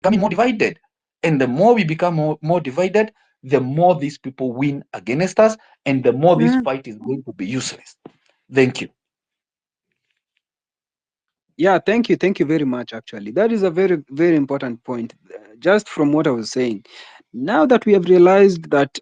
becoming more divided. And the more we become more divided, the more these people win against us, and the more this Mm. fight is going to be useless. Thank you. Yeah, thank you very much. Actually, that is a very important point. Just from what I was saying, now that we have realized that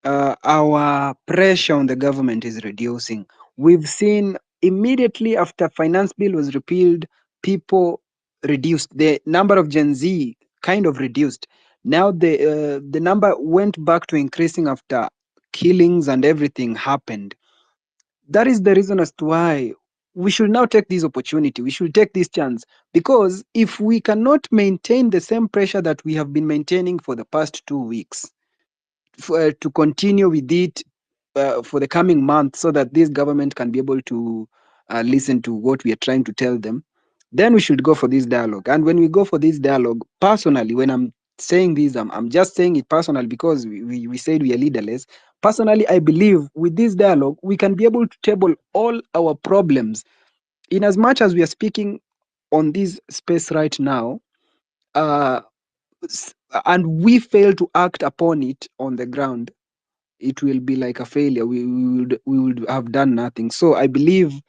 our pressure on the government is reducing, we've seen immediately after finance bill was repealed, people reduced. The number of Gen Z kind of reduced. Now the number went back to increasing after killings and everything happened. That is the reason as to why we should now take this opportunity. We should take this chance, because if we cannot maintain the same pressure that we have been maintaining for the past 2 weeks, to continue with it for the coming month, so that this government can be able to listen to what we are trying to tell them, then we should go for this dialogue. And when we go for this dialogue, personally, when I'm saying this, I'm just saying it personally, because we said we are leaderless. Personally, I believe with this dialogue, we can be able to table all our problems. In as much as we are speaking on this space right now, uh, and we fail to act upon it on the ground, it will be like a failure. We would have done nothing. So I believe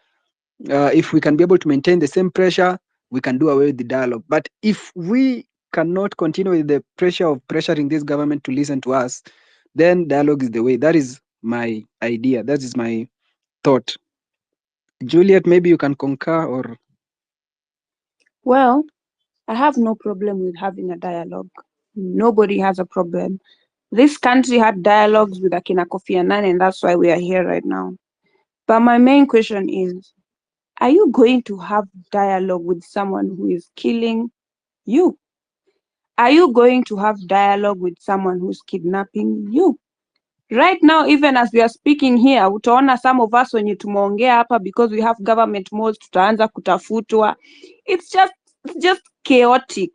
if we can be able to maintain the same pressure, we can do away with the dialogue. But if we cannot continue with the pressure of pressuring this government to listen to us, then dialogue is the way. That is my idea. That is my thought. Juliet, maybe you can concur or. Well, I have no problem with having a dialogue. Nobody has a problem. This country had dialogues with Akina Kofi Annan, and that's why we are here right now. But my main question is, are you going to have dialogue with someone who is killing you? Are you going to have dialogue with someone who's kidnapping you? Right now, even as we are speaking here, utaona some of us wenye tumeongea hapa, because we have government malls, tutaanza kutafutwa. It's just chaotic.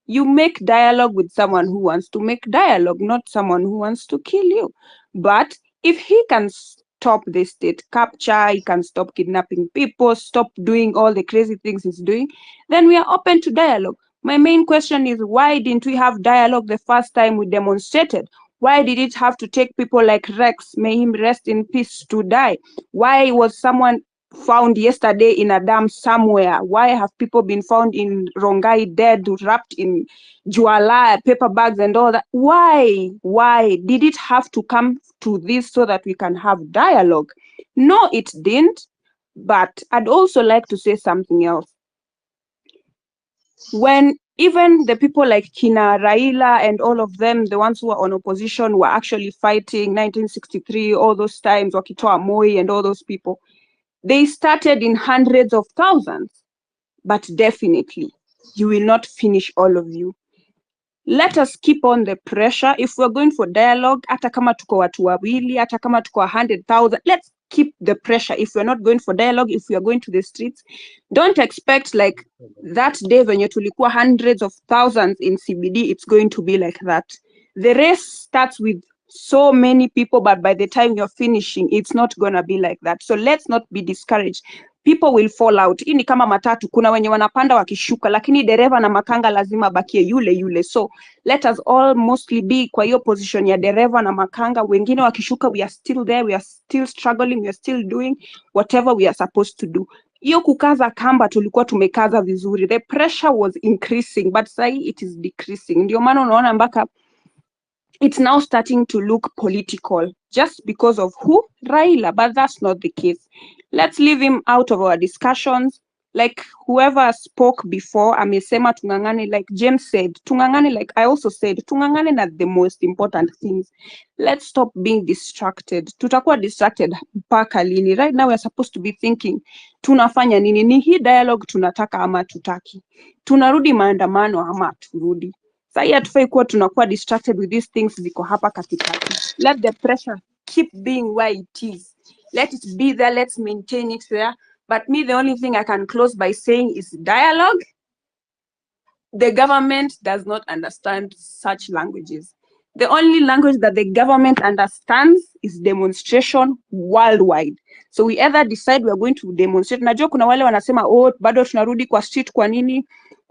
You make dialogue with someone who wants to make dialogue, not someone who wants to kill you. But if he can stop the state capture, he can stop kidnapping people, stop doing all the crazy things he's doing, then we are open to dialogue. My main question is, why didn't we have dialogue the first time we demonstrated? Why did it have to take people like Rex, may him rest in peace, to die? Why was someone found yesterday in a dam somewhere? Why have people been found in Rongai dead, wrapped in juala, paper bags and all that? Why? Why did it have to come to this so that we can have dialogue? No, it didn't. But I'd also like to say something else. When even the people like Kina Raila and all of them, the ones who were on opposition, were actually fighting 1963, all those times, Wakitoa Moi and all those people, they started in hundreds of thousands. But definitely, you will not finish all of you. Let us keep on the pressure. If we're going for dialogue, hata kama tuko watu wawili, hata kama tuko 100,000, let's keep the pressure. If we're not going for dialogue, if we are going to the streets, don't expect like that day when you tulikuwa hundreds of thousands in CBD, it's going to be like that. The race starts with so many people, but by the time you're finishing, it's not gonna be like that. So let's not be discouraged. People will fall out. Hii ni kama matatu, kuna wenye wanapanda wakishuka, lakini dereva na makanga lazima bakie yule yule. So let us all mostly be kwa hiyo position ya dereva na makanga. Wengine wakishuka, we are still there, we are still struggling, we are still doing whatever we are supposed to do. Hiyo kukaza kamba tulikuwa tumekaza vizuri. The pressure was increasing, but sai it is decreasing. Ndio maana unaona mpaka it's now starting to look political just because of who? Raila, but that's not the case. Let's leave him out of our discussions. Like whoever spoke before, amesema tungangane, like James said, tungangane, like I also said, tungangane at the most important things. Let's stop being distracted. Tutakuwa distracted mpaka lini? Right now we're supposed to be thinking, tunafanya nini? Ni hii dialogue tunataka ama tutaki? Tunarudi maandamano ama turudi? Sai hatufai kuwa tunakuwa distracted with these things ziko hapa katikati. Let the pressure keep being where it is. Let it be there, let's maintain it there. But me, the only thing I can close by saying is dialogue. The government does not understand such languages. The only language that the government understands is demonstration worldwide. So we either decide we are going to demonstrate. Najua kuna wale wanasema oh, bado tunarudi kwa street. Kwa nini?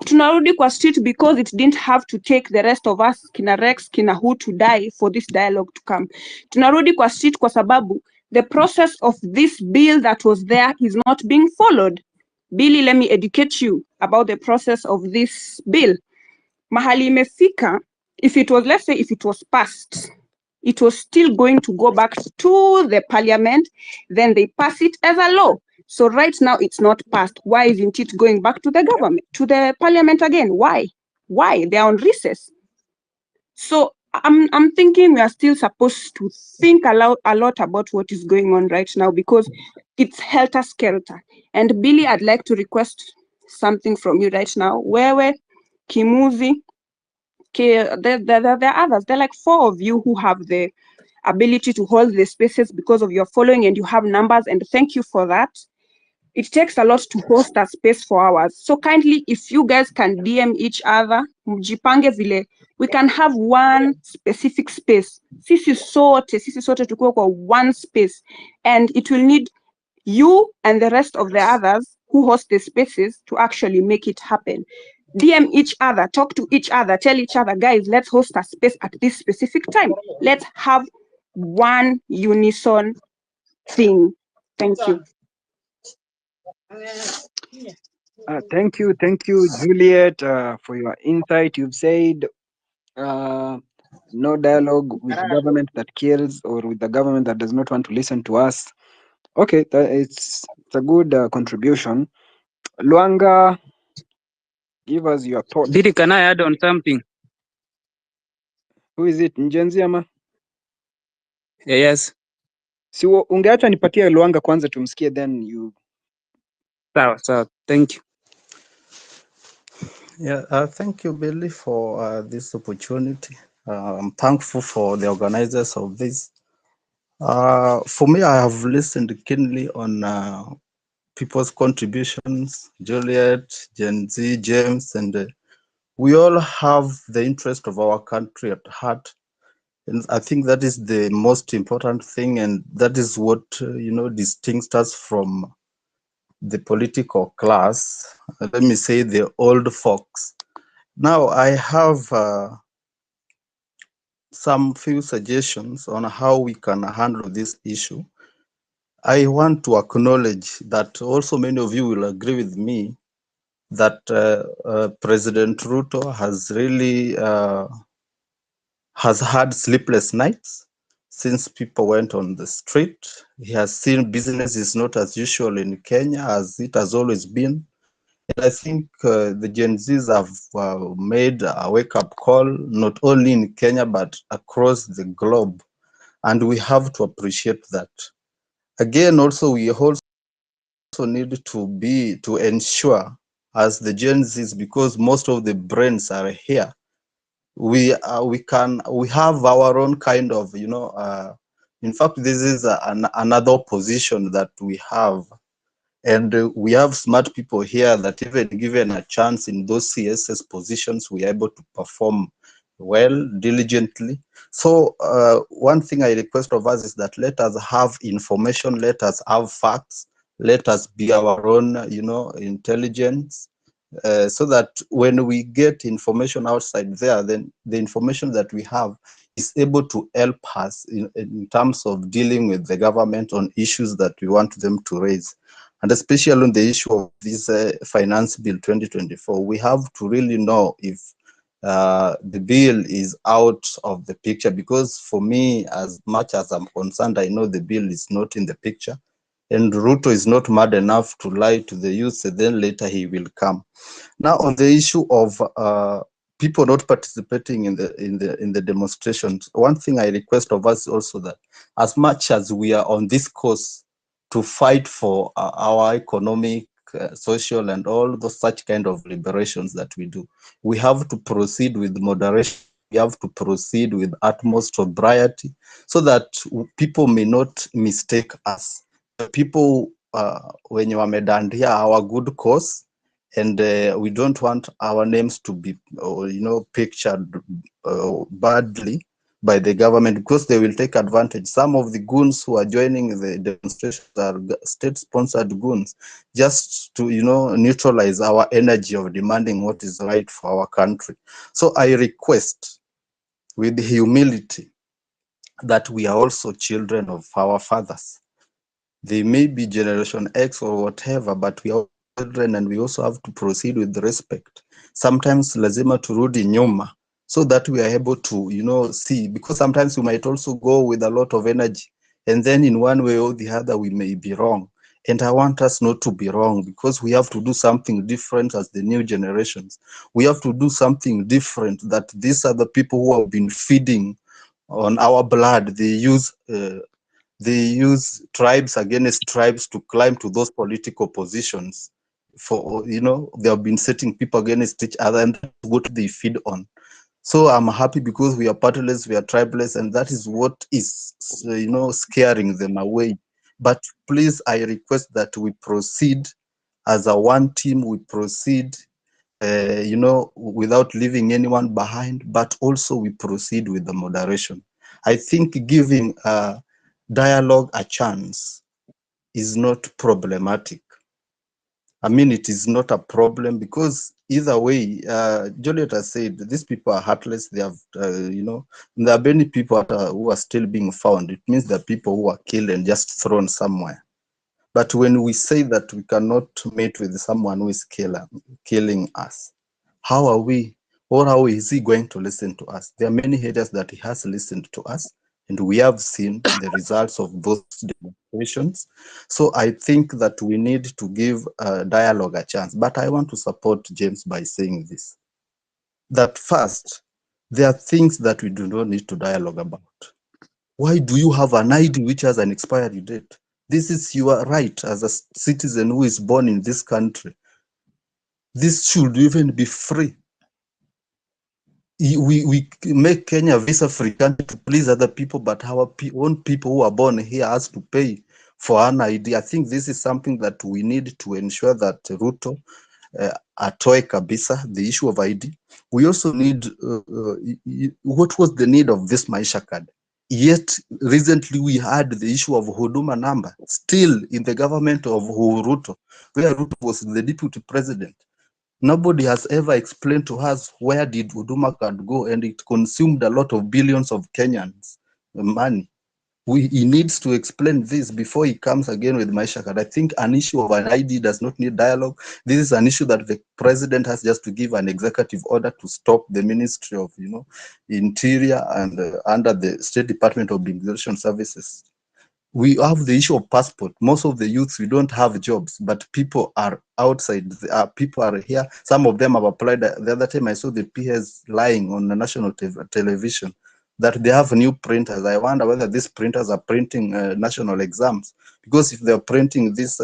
Tunarudi kwa street because it didn't have to take the rest of us, kina Rex, kina who, to die for this dialogue to come. Tunarudi kwa street kwa sababu the process of this bill that was there is not being followed. Billy, let me educate you about the process of this bill. Mahali imefika, if it was, let's say, if it was passed, it was still going to go back to the parliament, then they pass it as a law. So right now it's not passed. Why isn't it going back to the government, to the parliament again? Why? Why? They're on recess. So I'm thinking we are still supposed to think a lot about what is going on right now, because it's helter-skelter. And Billy, I'd like to request something from you right now. Wewe, Kimuzi, there are others. There are like 4 of you who have the ability to hold the spaces because of your following, and you have numbers, and thank you for that. It takes a lot to host a space for hours. So kindly, if you guys can DM each other, mjipange vile, we can have one specific space. Sisi sote tuko kwa one space, and it will need you and the rest of the others who host the spaces to actually make it happen. DM each other, talk to each other, tell each other, guys, let's host a space at this specific time. Let's have one unison thing. Thank you. Thank you, Juliet, for your insight. You've said no dialogue with the government that kills, or with the government that does not want to listen to us. Okay, it's a good contribution. Luanga, give us your thoughts. Didi, can I add on something? Who is it? Njenzi ama? Yes. Si ungeacha nipatie Luanga kwanza tumsikie, then you. So thank you. Yeah, thank you, Billy, for this opportunity. I'm thankful for the organizers of this. For me, I have listened keenly on people's contributions, Juliet, Gen Z, James, and we all have the interest of our country at heart. And I think that is the most important thing, and that is what, distinguishes us from the political class. Let me say the old folks. Now, I have some few suggestions on how we can handle this issue. I want to acknowledge that also many of you will agree with me that President Ruto has really has had sleepless nights since people went on the street. He has seen business is not as usual in Kenya as it has always been. And I think the Gen Zs have made a wake-up call, not only in Kenya, but across the globe. And we have to appreciate that. Again, also, we also need to ensure as the Gen Zs, because most of the brains are here, we have our own kind of, in fact, this is another position that we have. And we have smart people here that even given a chance in those CSS positions, we are able to perform well, diligently. So one thing I request of us is that let us have information, let us have facts, let us be our own, intelligence, so that when we get information outside there, then the information that we have is able to help us in terms of dealing with the government on issues that we want them to raise. And especially on the issue of this Finance Bill 2024, we have to really know if the bill is out of the picture, because for me, as much as I'm concerned, I know the bill is not in the picture. And Ruto is not mad enough to lie to the youth, and then later he will come. Now, on the issue of people not participating in the demonstrations, one thing I request of us also that as much as we are on this course to fight for our economic, social, and all those such kind of liberations that we do, we have to proceed with moderation. We have to proceed with utmost sobriety, so that people may not mistake us. People, when you are medandia our good cause, and we don't want our names to be, pictured badly by the government, because they will take advantage. Some of the goons who are joining the demonstrations are state-sponsored goons, just to, neutralize our energy of demanding what is right for our country. So I request with humility that we are also children of our fathers. They may be Generation X or whatever, but we are children and we also have to proceed with respect. Sometimes lazima turudi nyuma so that we are able to, see, because sometimes we might also go with a lot of energy and then in one way or the other we may be wrong. And I want us not to be wrong, because we have to do something different as the new generations. We have to do something different that these are the people who have been feeding on our blood. They use tribes against tribes to climb to those political positions. They have been setting people against each other, and that's what they feed on. So I'm happy because we are partiless, we are tribeless, and that is what is, scaring them away. But please, I request that we proceed as a one team. We proceed, without leaving anyone behind, but also we proceed with the moderation. I think giving dialogue a chance is not problematic. I mean, it is not a problem, because either way, Juliet has said, these people are heartless. They have, there are many people who are still being found. It means there are people who are killed and just thrown somewhere. But when we say that we cannot meet with someone who is killing us, how are we, or how is he going to listen to us? There are many areas that he has listened to us, and we have seen the results of those demonstrations. So I think that we need to give dialogue a chance. But I want to support James by saying this, that first, there are things that we do not need to dialogue about. Why do you have an ID which has an expiry date? This is your right as a citizen who is born in this country. This should even be free. We make Kenya visa-free country to please other people, but our own people who are born here has to pay for an ID. I think this is something that we need to ensure that Ruto atoe kabisa, the issue of ID. We also need, what was the need of this Maisha card? Yet recently we had the issue of Huduma number, still in the government of Ruto, where Ruto was the deputy president. Nobody has ever explained to us where did Huduma card go, and it consumed a lot of billions of Kenyans money. He needs to explain this before he comes again with Maisha card. I think an issue of an ID does not need dialogue. This is an issue that the president has just to give an executive order to stop the Ministry of Interior and under the State Department of Immigration Services. We have the issue of passport. Most of the youths, we don't have jobs, but people are outside. People are here. Some of them have applied. The other time I saw the PS lying on the national television that they have new printers. I wonder whether these printers are printing national exams, because if they're printing this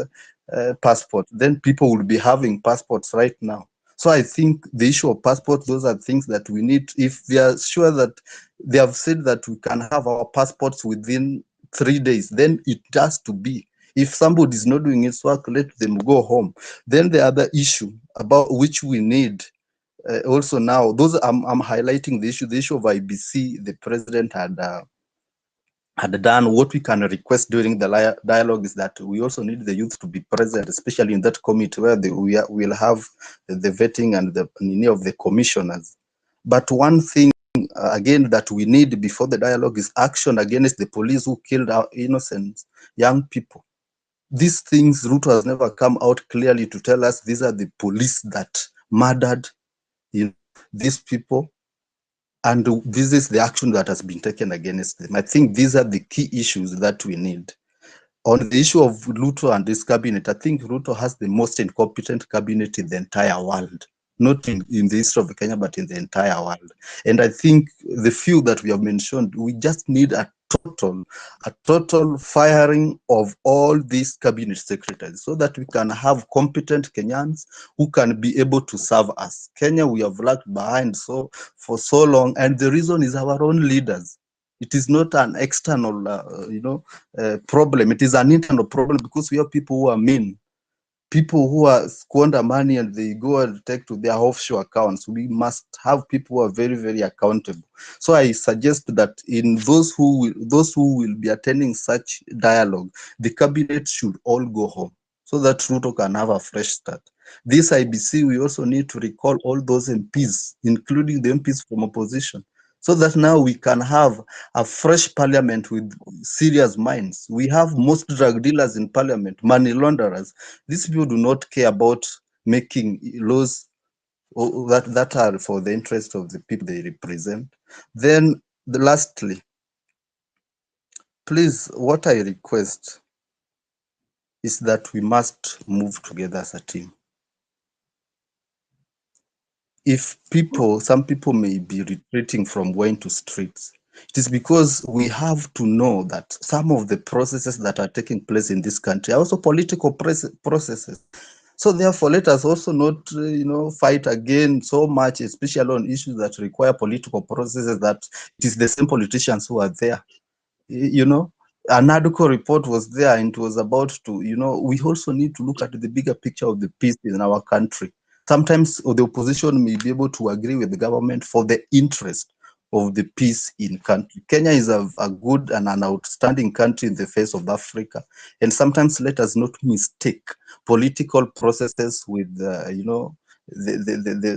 passport, then people will be having passports right now. So I think the issue of passports, those are things that we need. If they are sure that they have said that we can have our passports within 3 days, then it has to be. If somebody is not doing its work, let them go home. Then the other issue about which we need also now, those I'm highlighting the issue of IBC. The president had done. What we can request during the dialogue is that we also need the youth to be present, especially in that committee where we will have the vetting and the of the commissioners. But one thing again that we need before the dialogue is action against the police who killed our innocent young people. These things, Ruto has never come out clearly to tell us these are the police that murdered these people, and this is the action that has been taken against them. I think these are the key issues that we need. On the issue of Ruto and this cabinet, I think Ruto has the most incompetent cabinet in the entire world. Not in the history of Kenya, but in the entire world. And I think the few that we have mentioned, we just need a total firing of all these cabinet secretaries so that we can have competent Kenyans who can be able to serve us. Kenya, we have lagged behind for so long, and the reason is our own leaders. It is not an external, problem. It is an internal problem, because we have people who are mean. people who are squander money and they go and take to their offshore accounts. We must have people who are very, very accountable. So I suggest that in those who will be attending such dialogue, the cabinet should all go home so that Ruto can have a fresh start. This IBC, we also need to recall all those MPs, including the MPs from opposition, so that now we can have a fresh parliament with serious minds. We have most drug dealers in parliament, money launderers. These people do not care about making laws that are for the interest of the people they represent. Then, lastly, please, what I request is that we must move together as a team. If some people may be retreating from going to streets, it is because we have to know that some of the processes that are taking place in this country are also political processes. So therefore, let us also not, fight again so much, especially on issues that require political processes, that it is the same politicians who are there. A NADCO report was there and it was about to, we also need to look at the bigger picture of the peace in our country. Sometimes the opposition may be able to agree with the government for the interest of the peace in country. Kenya is a good and an outstanding country in the face of Africa. And sometimes let us not mistake political processes with, the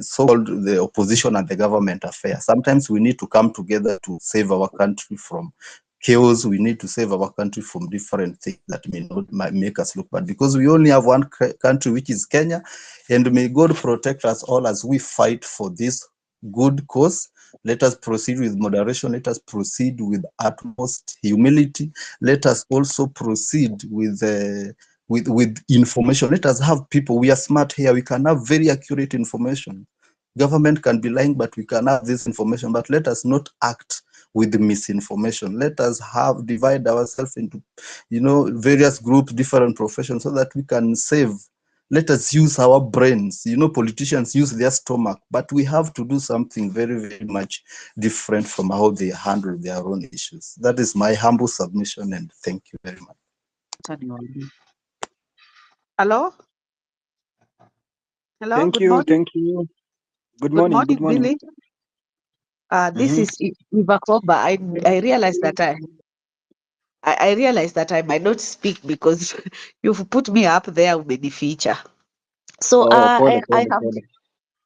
so-called the opposition and the government affair. Sometimes we need to come together to save our country from chaos. We need to save our country from different things that might make us look bad, because we only have one country, which is Kenya, and may God protect us all as we fight for this good cause. Let us proceed with moderation. Let us proceed with utmost humility. Let us also proceed with information. Let us have people. We are smart here. We can have very accurate information. Government can be lying, but we can have this information. But let us not act with misinformation. Let us divide ourselves into, various groups, different professions, so that we can save. Let us use our brains. Politicians use their stomach, but we have to do something very, very much different from how they handle their own issues. That is my humble submission, and thank you very much. Hello? Hello, Thank good you. morning. Thank you. Good Good morning. morning, Good morning. Billy. This is Eva Koba. I realized that I realized that I might not speak because you've put me up there with the feature. So Oh, pole, pole, pole.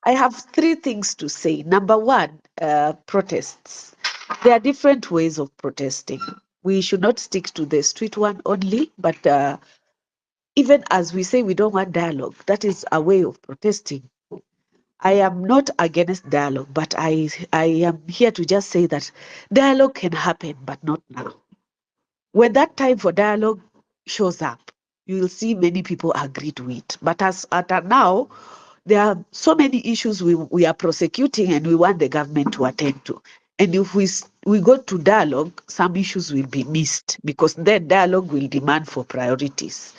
I have three things to say. Number one, protests. There are different ways of protesting. We should not stick to the street one only, but even as we say we don't want dialogue, that is a way of protesting. I am not against dialogue, but I am here to just say that dialogue can happen, but not now. When that time for dialogue shows up, you will see many people agree to it. But as at now, there are so many issues we are prosecuting and we want the government to attend to. And if we go to dialogue, some issues will be missed because then dialogue will demand for priorities.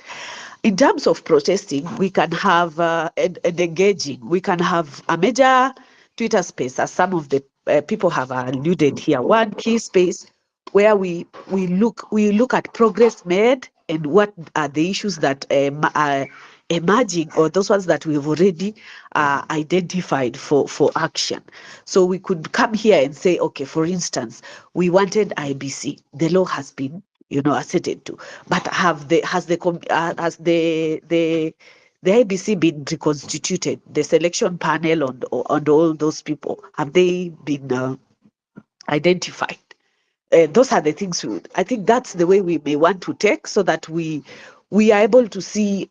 In terms of protesting, we can have and engaging. We can have a major Twitter space, as some of the people have alluded here. One key space where we look at progress made and what are the issues that are emerging, or those ones that we've already identified for action. So we could come here and say, okay, for instance, we wanted IBC. The law has been assented to, but has the IBC been reconstituted? The selection panel and all those people, have they been identified? Those are the things I think that's the way we may want to take, so that we are able to see,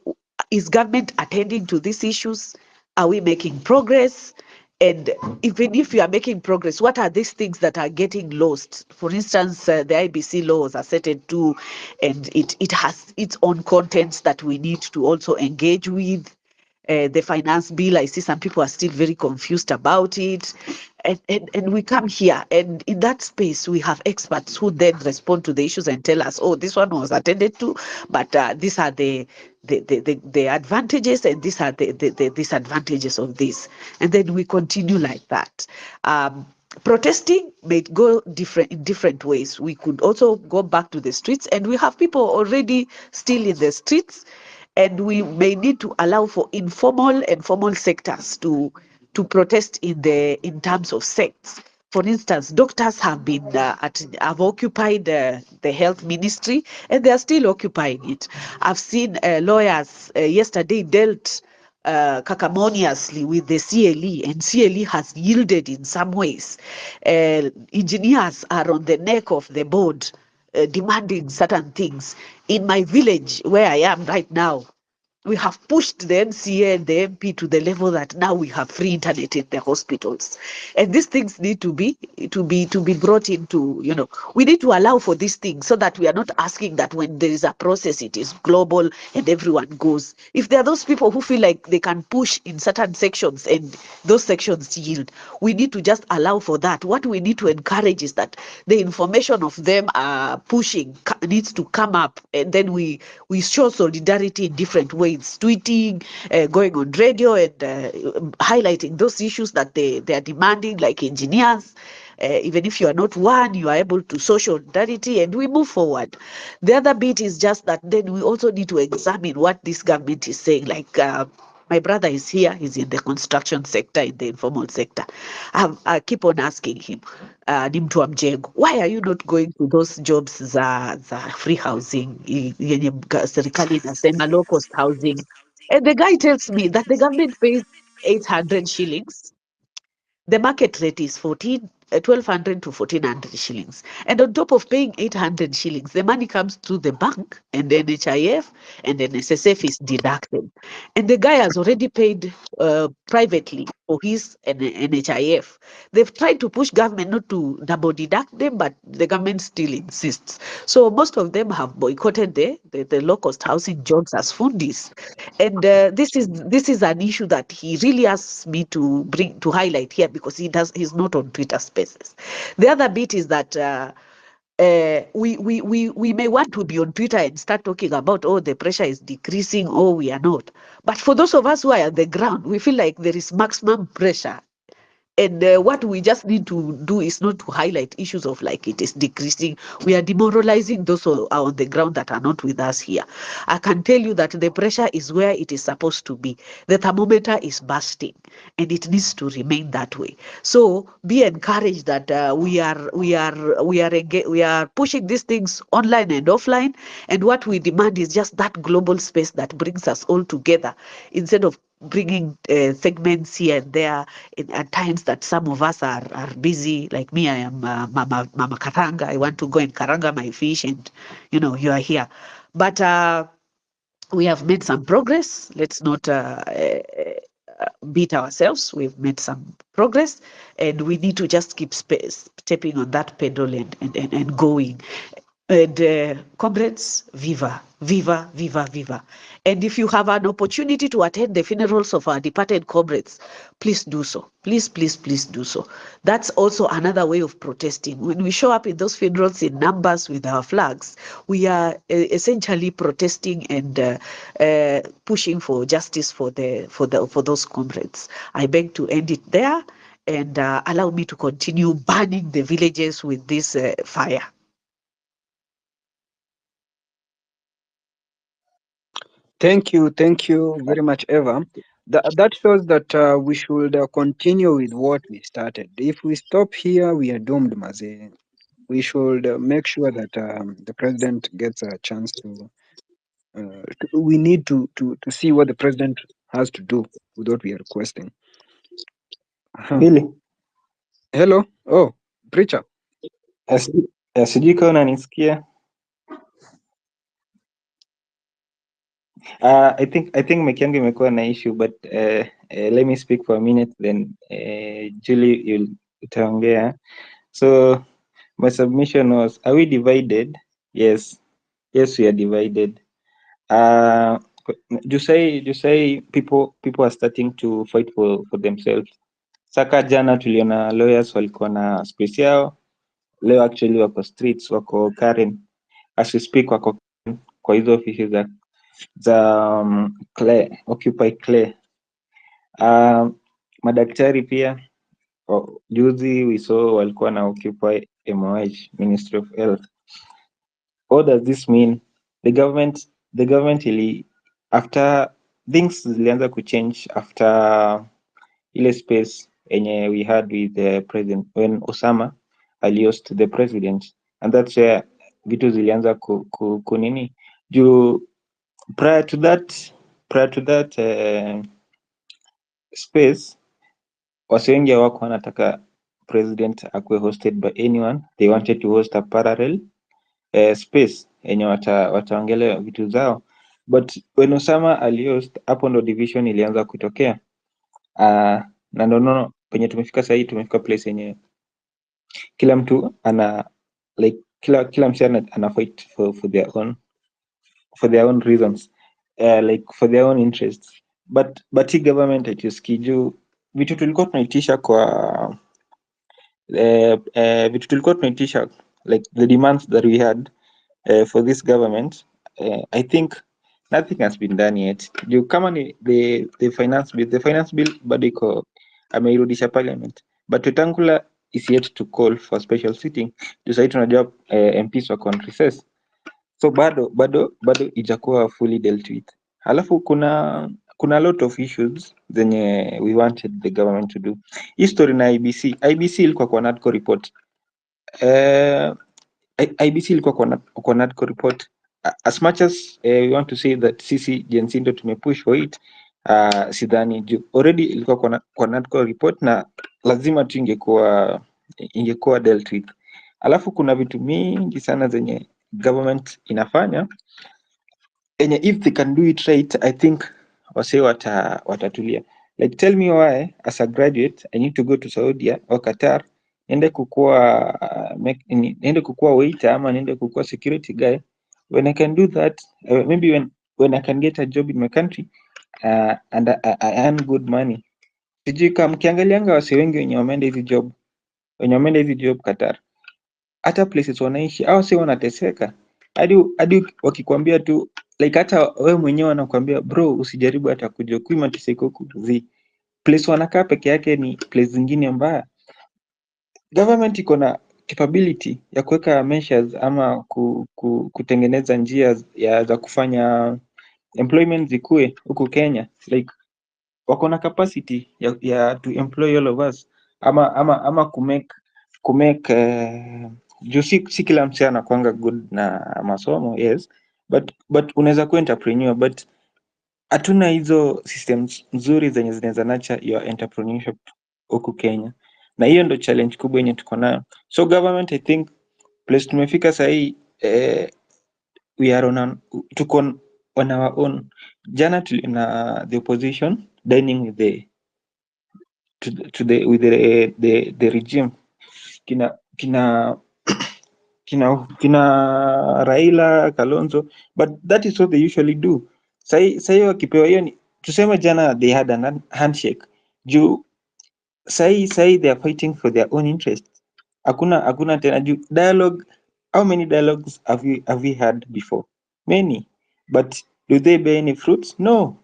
is government attending to these issues? Are we making progress? And even if we are making progress, what are these things that are getting lost? For instance, the IBC laws are set to, and it has its own contents that we need to also engage with. The finance bill, I see some people are still very confused about it. And we come here, and in that space, we have experts who then respond to the issues and tell us, oh, this one was attended to, but these are the advantages, and these are the disadvantages of this. And then we continue like that. Protesting may go in different ways. We could also go back to the streets, and we have people already still in the streets. and we may need to allow for informal and formal sectors to protest in terms of sects. For instance, doctors have been have occupied the health ministry, and they are still occupying it. I've seen lawyers yesterday dealt cacamoniously with the CLE, and CLE has yielded in some ways. Engineers are on the neck of the board, demanding certain things. In my village, where I am right now, we have pushed the MCA and the MP to the level that now we have free internet in the hospitals, and these things need to be brought into, we need to allow for these things so that we are not asking that when there is a process it is global and everyone goes. If there are those people who feel like they can push in certain sections and those sections yield, we need to just allow for that. What we need to encourage is that the information of them pushing needs to come up, and then we show solidarity in different ways, tweeting, going on radio, and highlighting those issues that they are demanding, like engineers. Even if you are not one, you are able to show solidarity, and we move forward. The other bit is just that then we also need to examine what this government is saying. Like my brother is here, he's in the construction sector, in the informal sector. I keep on asking him, Nimtua Mjengo, why are you not going to those jobs za free housing, yenye serikali inasema low cost housing? And the guy tells me that the government pays 800 shillings. The market rate is 1,200 to 1,400 shillings. And on top of paying 800 shillings, the money comes through the bank, and the NHIF and the SSF is deducted. And the guy has already paid privately for his NHIF. They've tried to push government not to double deduct them, but the government still insists. So most of them have boycotted the low cost housing jobs as fundis. And this is an issue that he really asks me to highlight here, because he's not on Twitter Spaces. The other bit is that we may want to be on Twitter and start talking about, oh, the pressure is decreasing, oh, we are not. But for those of us who are on the ground, we feel like there is maximum pressure. And what we just need to do is not to highlight issues of like it is decreasing. We are demoralizing those who are on the ground that are not with us here. I can tell you that the pressure is where it is supposed to be. The thermometer is bursting, and it needs to remain that way. So be encouraged that we are pushing these things online and offline. And what we demand is just that global space that brings us all together, instead of bringing segments here and there at times that some of us are busy. Like me, I am Mama Karanga. I want to go and karanga my fish, and you are here. But we have made some progress. Let's not beat ourselves. We've made some progress, and we need to just keep stepping on that pedal and going. And comrades, viva, viva, viva, viva. And if you have an opportunity to attend the funerals of our departed comrades, please do so. Please, please, please do so. That's also another way of protesting. When we show up in those funerals in numbers with our flags, we are essentially protesting and pushing for justice for those comrades. I beg to end it there, and allow me to continue burning the villages with this fire. Thank you very much, Eva. That shows that we should continue with what we started. If we stop here, we are doomed, Mazi. We should make sure that the president gets a chance to. We need to see what the president has to do with what we are requesting. Billy, Hello. Oh, preacher. sijui kama unanisikia. I think mic yangu imekuwa na issue, but let me speak for a minute, then Julie utaongea. So my submission was, are we divided? Yes, we are divided. You say people are starting to fight for themselves. Saka jana tuliona lawyers walikuwa na space yao, leo actually wako streets, wako Karen, as we speak, wako kwa hizo ofisi za Occupy Clay. Madaktari pia juzi we saw walikuwa na Occupy MOH, Ministry of Health. What does this mean? The government after things zilianza kuchange after ile space enye we had with the president when Osama alihost the president, and that's where vitu zilianza kunini juu prior to that space wase wengi hawako wanataka president akuwe hosted by anyone. They wanted to host a parallel space yenye wataongelea vitu zao, but when Osama alihost, hapo ndo division ilianza kutokea. Na ndo penye tumefika sahii, tumefika place yenye kila mtu ana like kila msee ana fight for their own reasons, like for their own interests, but hii government haitusikii juu vitu tulikuwa tunaitisha kwa vitu tulikuwa tunaitisha like the demands that we had for this government. I think nothing has been done yet juu kama ni the finance bill bado iko ameirudisha parliament, but Wetangula is yet to call for special sitting juu sahii tunajua MPs wako on recess, so bado ijakuwa fully dealt with. Halafu kuna lot of issues zenye we wanted the government to do. History na IBC ilikuwa kwa NADCO report. IBC ilikuwa kwa NADCO report. As much as we want to say that sisi Gen Z ndo tumepush for it, sidhani juu already ilikuwa kwa NADCO report na lazima tu ingekuwa dealt with. Alafu kuna vitu mingi sana zenye government inafanya enye if they can do it right, I think wase watatulia. Like tell me why as a graduate I need to go to Saudi or Qatar niende kukua waiter ama niende kukua security guy when I can do that maybe when I can get a job in my country and I earn good money. Sijui kama mkiangalianga wase wengi wenye wameenda hizi job Qatar, hata places wanaishi au si wanateseka hadi wakikwambia tu like hata wewe mwenyewe wanakuambia bro, usijaribu hata kuja kuima teseko kuzi place wanakaa peke yake ni place zingine mbaya. Government iko na capability ya kuweka measures ama kutengeneza njia za kufanya employment zikue huku Kenya, like wako na capacity ya to employ all of us ama kumake juu si kila msee anakuanga good na masomo, yes, but unaweza kuwa entrepreneur, but hatuna hizo systems nzuri zenye zinaweza nurture your entrepreneurship huku Kenya, na hiyo ndo challenge kubwa yenye tuko nayo. So government, I think place tumefika sahii, we are tuko on our own. Jana tulina the opposition dining with the regime, kina Raila, Kalonzo, but that is what they usually do. Sahi wakipewa hiyo tuseme jana they had a handshake juu sahi they are fighting for their own interests. Hakuna tena juu dialogue. How many dialogues have we had before? Many, but do they bear any fruits? No.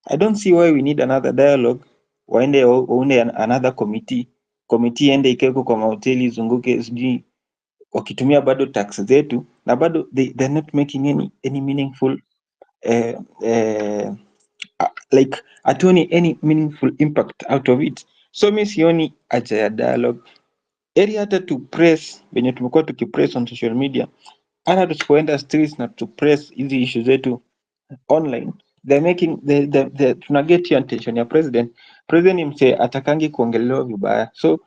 I don't see why we need another dialogue. Waende another committee ende ikeko kwa mahoteli izunguke sijui wakitumia bado tax zetu na bado they're not making any meaningful like hatuoni any meaningful impact out of it. So mi sioni haja ya dialogue area hata to press venye tumekuwa tukipress on social media, hata tusipoenda streets na to press hizi issue zetu online, they're making tuna get your attention ya president ni mse atakangi kuongelelewa vibaya, so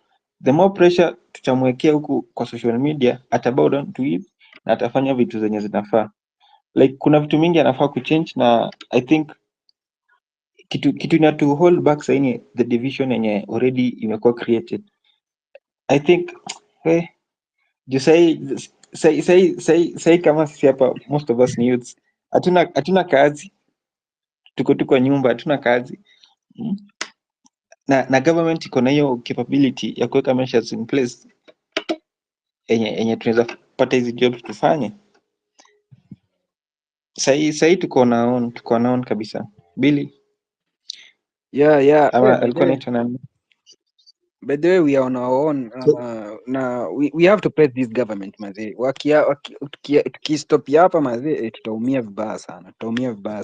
the more pressure tutamwekea huku kwa social media atabow down to it na atafanya vitu zenye zinafaa. Like kuna vitu mingi anafaa kuchange na I think kitu ina to hold back saini the division yenye already imekuwa created. I think juu sahi kama sisi hapa most of us ni youths, hatuna kazi, tuko tu kwa nyumba, hatuna kazi na government iko na hiyo capability ya kuweka measures in place enye tunaweza pata hizi jobs tufanye. Sahi tuko na on kabisa Billy. Yeah. Ama alikuwa anaitwa nani? By the way, we are on our own. Na we have to press this government mazee. Tukistop hapa mazee, tutaumia vibaya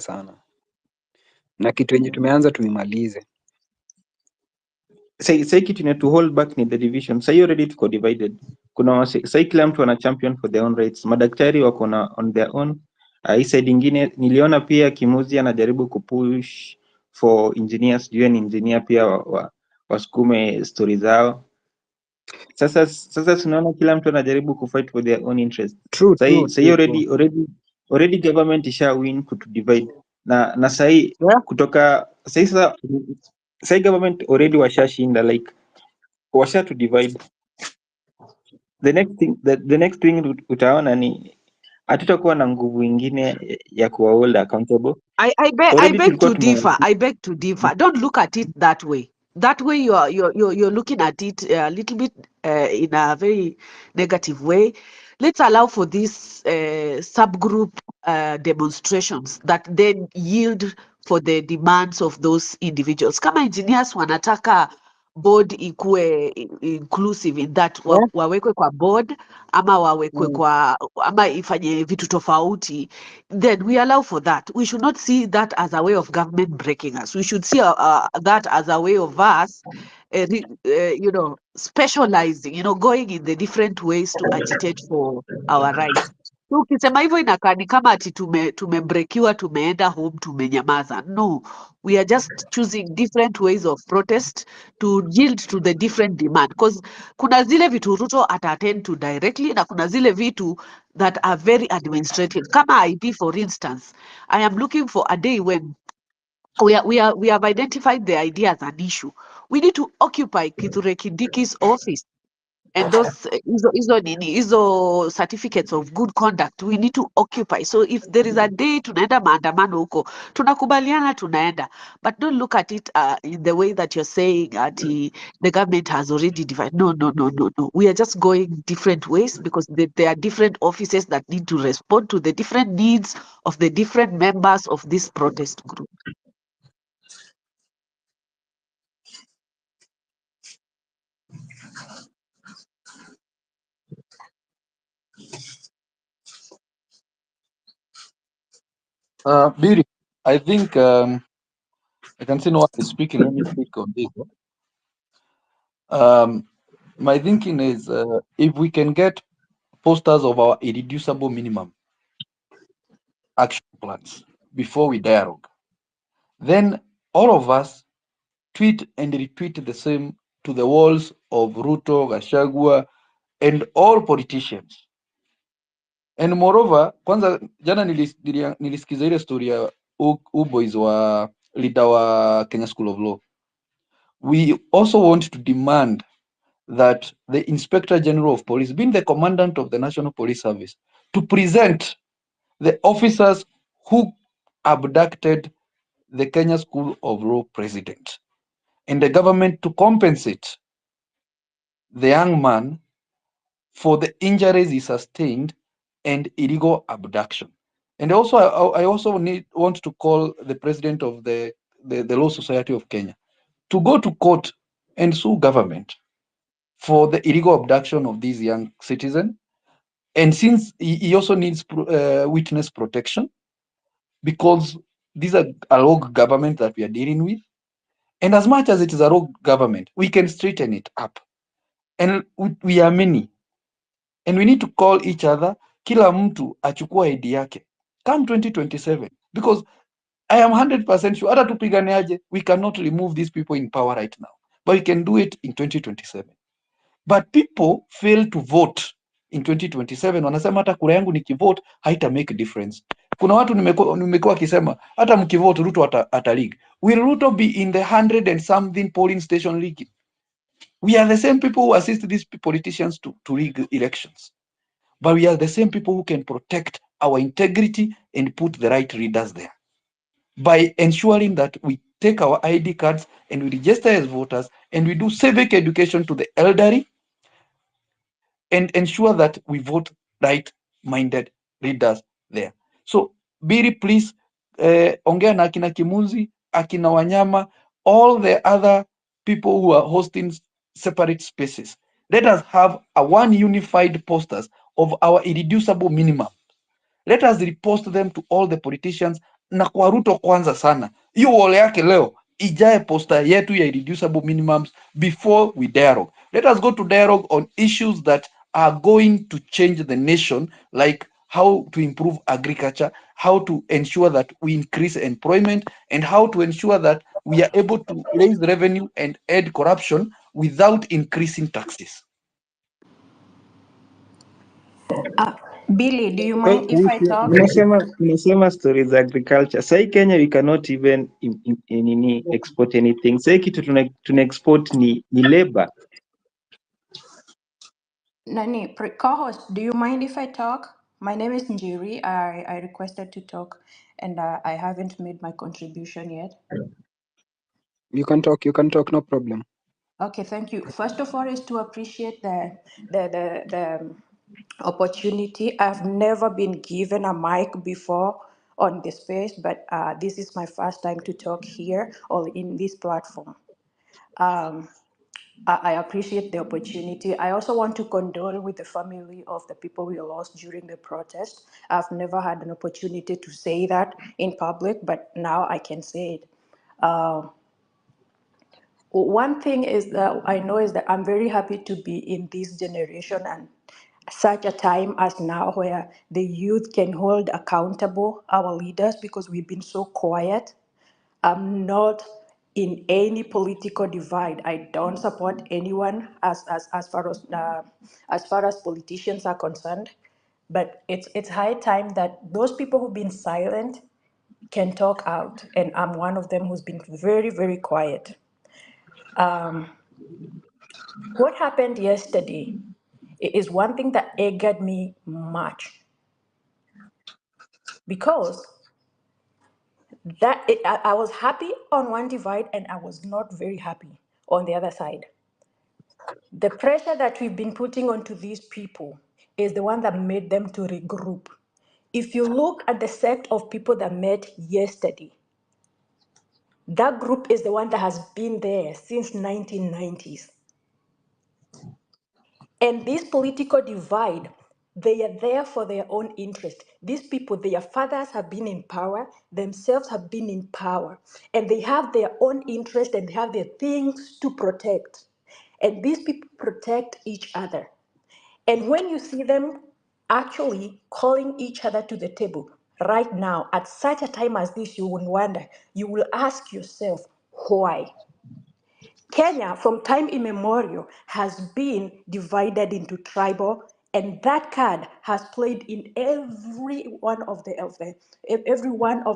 sana. na kitu yenye tumeanza tuimalize. Say kitu ina to hold back ni the division. Say already tuko divided. Kuna say kila mtu ana champion for their own rights. Madaktari wako na on their own. Hii side ingine niliona pia Kimuzi anajaribu kupush for engineers, juu ni engineer pia wasukume story zao. Sasa tunaona kila mtu anajaribu kufight for their own interest. True. Say already government isha win kutu divide. Na say Yeah. kutoka say government already washashinda, like washa to divide. The next thing utaona ni hatutakuwa na nguvu ingine ya kuwa hold accountable. I Already beg tulikuwa to differ. I beg to differ. Don't look at it that way. That way you're looking at it a little bit in a very negative way. Let's allow for these subgroup demonstrations that then yield for the demands of those individuals. Kama engineers wanataka board ikuwe inclusive in that wawekwe kwa board ama wawekwe kwa ama ifanye vitu tofauti, then we allow for that. We should not see that as a way of government breaking us. We should see that as a way of us specializing, going in the different ways to agitate for our rights. So ukisema hivyo inakaa ni kama ati tumebrekiwa, tumeenda home, tumenyamaza. No, we are just choosing different ways of protest to yield to the different demand, because kuna zile vitu Ruto attend to directly na kuna zile vitu that are very administrative. Kama IP, for instance, I am looking for a day when we have identified the idea as an issue. We need to occupy Kithure Kindiki's office and those hizo certificates of good conduct we need to occupy. So if there is a day tunaenda maandamano huko, tunakubaliana tunaenda, but don't look at it in the way that you're saying the government has already divided. No. We are just going different ways because there are different offices that need to respond to the different needs of the different members of this protest group. Biri, I think I can see no one is speaking. Let me speak on this. My thinking is if we can get posters of our irreducible minimum action plans before we dialogue, then all of us tweet and retweet the same to the walls of Ruto, Gachagua, and all politicians. And moreover, kwanza jana nilisikiza ile story ya boys wa leader wa Kenya School of Law. We also want to demand that the Inspector General of Police, being the commandant of the National Police Service, to present the officers who abducted the Kenya School of Law president, and the government to compensate the young man for the injuries he sustained and illegal abduction. And also, I also want to call the president of the Law Society of Kenya to go to court and sue government for the illegal abduction of these young citizens. And since he also needs witness protection, because these are a rogue government that we are dealing with. And as much as it is a rogue government, we can straighten it up. And we are many. And we need to call each other, kila mtu achukua ID yake. Come 2027. Because I am 100% sure, hata tupiganeaje, we cannot remove these people in power right now. But we can do it in 2027. But people fail to vote in 2027. Wanasema hata kura yangu nikivote haita make difference. Kuna watu nimekuwa akisema hata mkivote Ruto ata league. Will Ruto be in the 100 and something polling station league? We are the same people who assist these politicians to rig elections. But we are the same people who can protect our integrity and put the right leaders there by ensuring that we take our ID cards and we register as voters and we do civic education to the elderly and ensure that we vote right-minded leaders there. So Biri, please ongea na akina Kimunzi, akina Wanyama, all the other people who are hosting separate spaces. Let us have a one unified posters of our irreducible minimum. Let us repost them to all the politicians na kwa Ruto kwanza sana, hiyo wall yake leo ijae posta yetu ya irreducible minimums before we dialogue. Let us go to dialogue on issues that are going to change the nation, like how to improve agriculture, how to ensure that we increase employment, and how to ensure that we are able to raise revenue and end corruption without increasing taxes. Billy, do you mind if I talk? Unasema stories za agriculture. Sai Kenya we cannot even export anything. Sai kitu tuna export ni labor. Nani, co-host, do you mind if I talk? My name is Njiri. I requested to talk and I haven't made my contribution yet. You can talk, no problem. Okay, thank you. First of all, is to appreciate the opportunity. I've never been given a mic before on this space, but this is my first time to talk here or in this platform. I appreciate the opportunity. I also want to condole with the family of the people we lost during the protest. I've never had an opportunity to say that in public, but now I can say it. One thing is that I know is that I'm very happy to be in this generation and such a time as now where the youth can hold accountable our leaders because we've been so quiet. I'm not in any political divide. I don't support anyone as far as politicians are concerned. But it's high time that those people who've been silent can talk out, and I'm one of them who's been very, very quiet. What happened yesterday is one thing that angered me much because I was happy on one divide and I was not very happy on the other side. The pressure that we've been putting onto these people is the one that made them to regroup. If you look at the set of people that met yesterday, that group is the one that has been there since 1990s. And this political divide, they are there for their own interest. These people, their fathers have been in power, themselves have been in power, and they have their own interest and they have their things to protect. And these people protect each other. And when you see them actually calling each other to the table right now, at such a time as this, you will wonder, you will ask yourself, why? Kenya, from time immemorial, has been divided into tribal, and that card has played in every one of every one of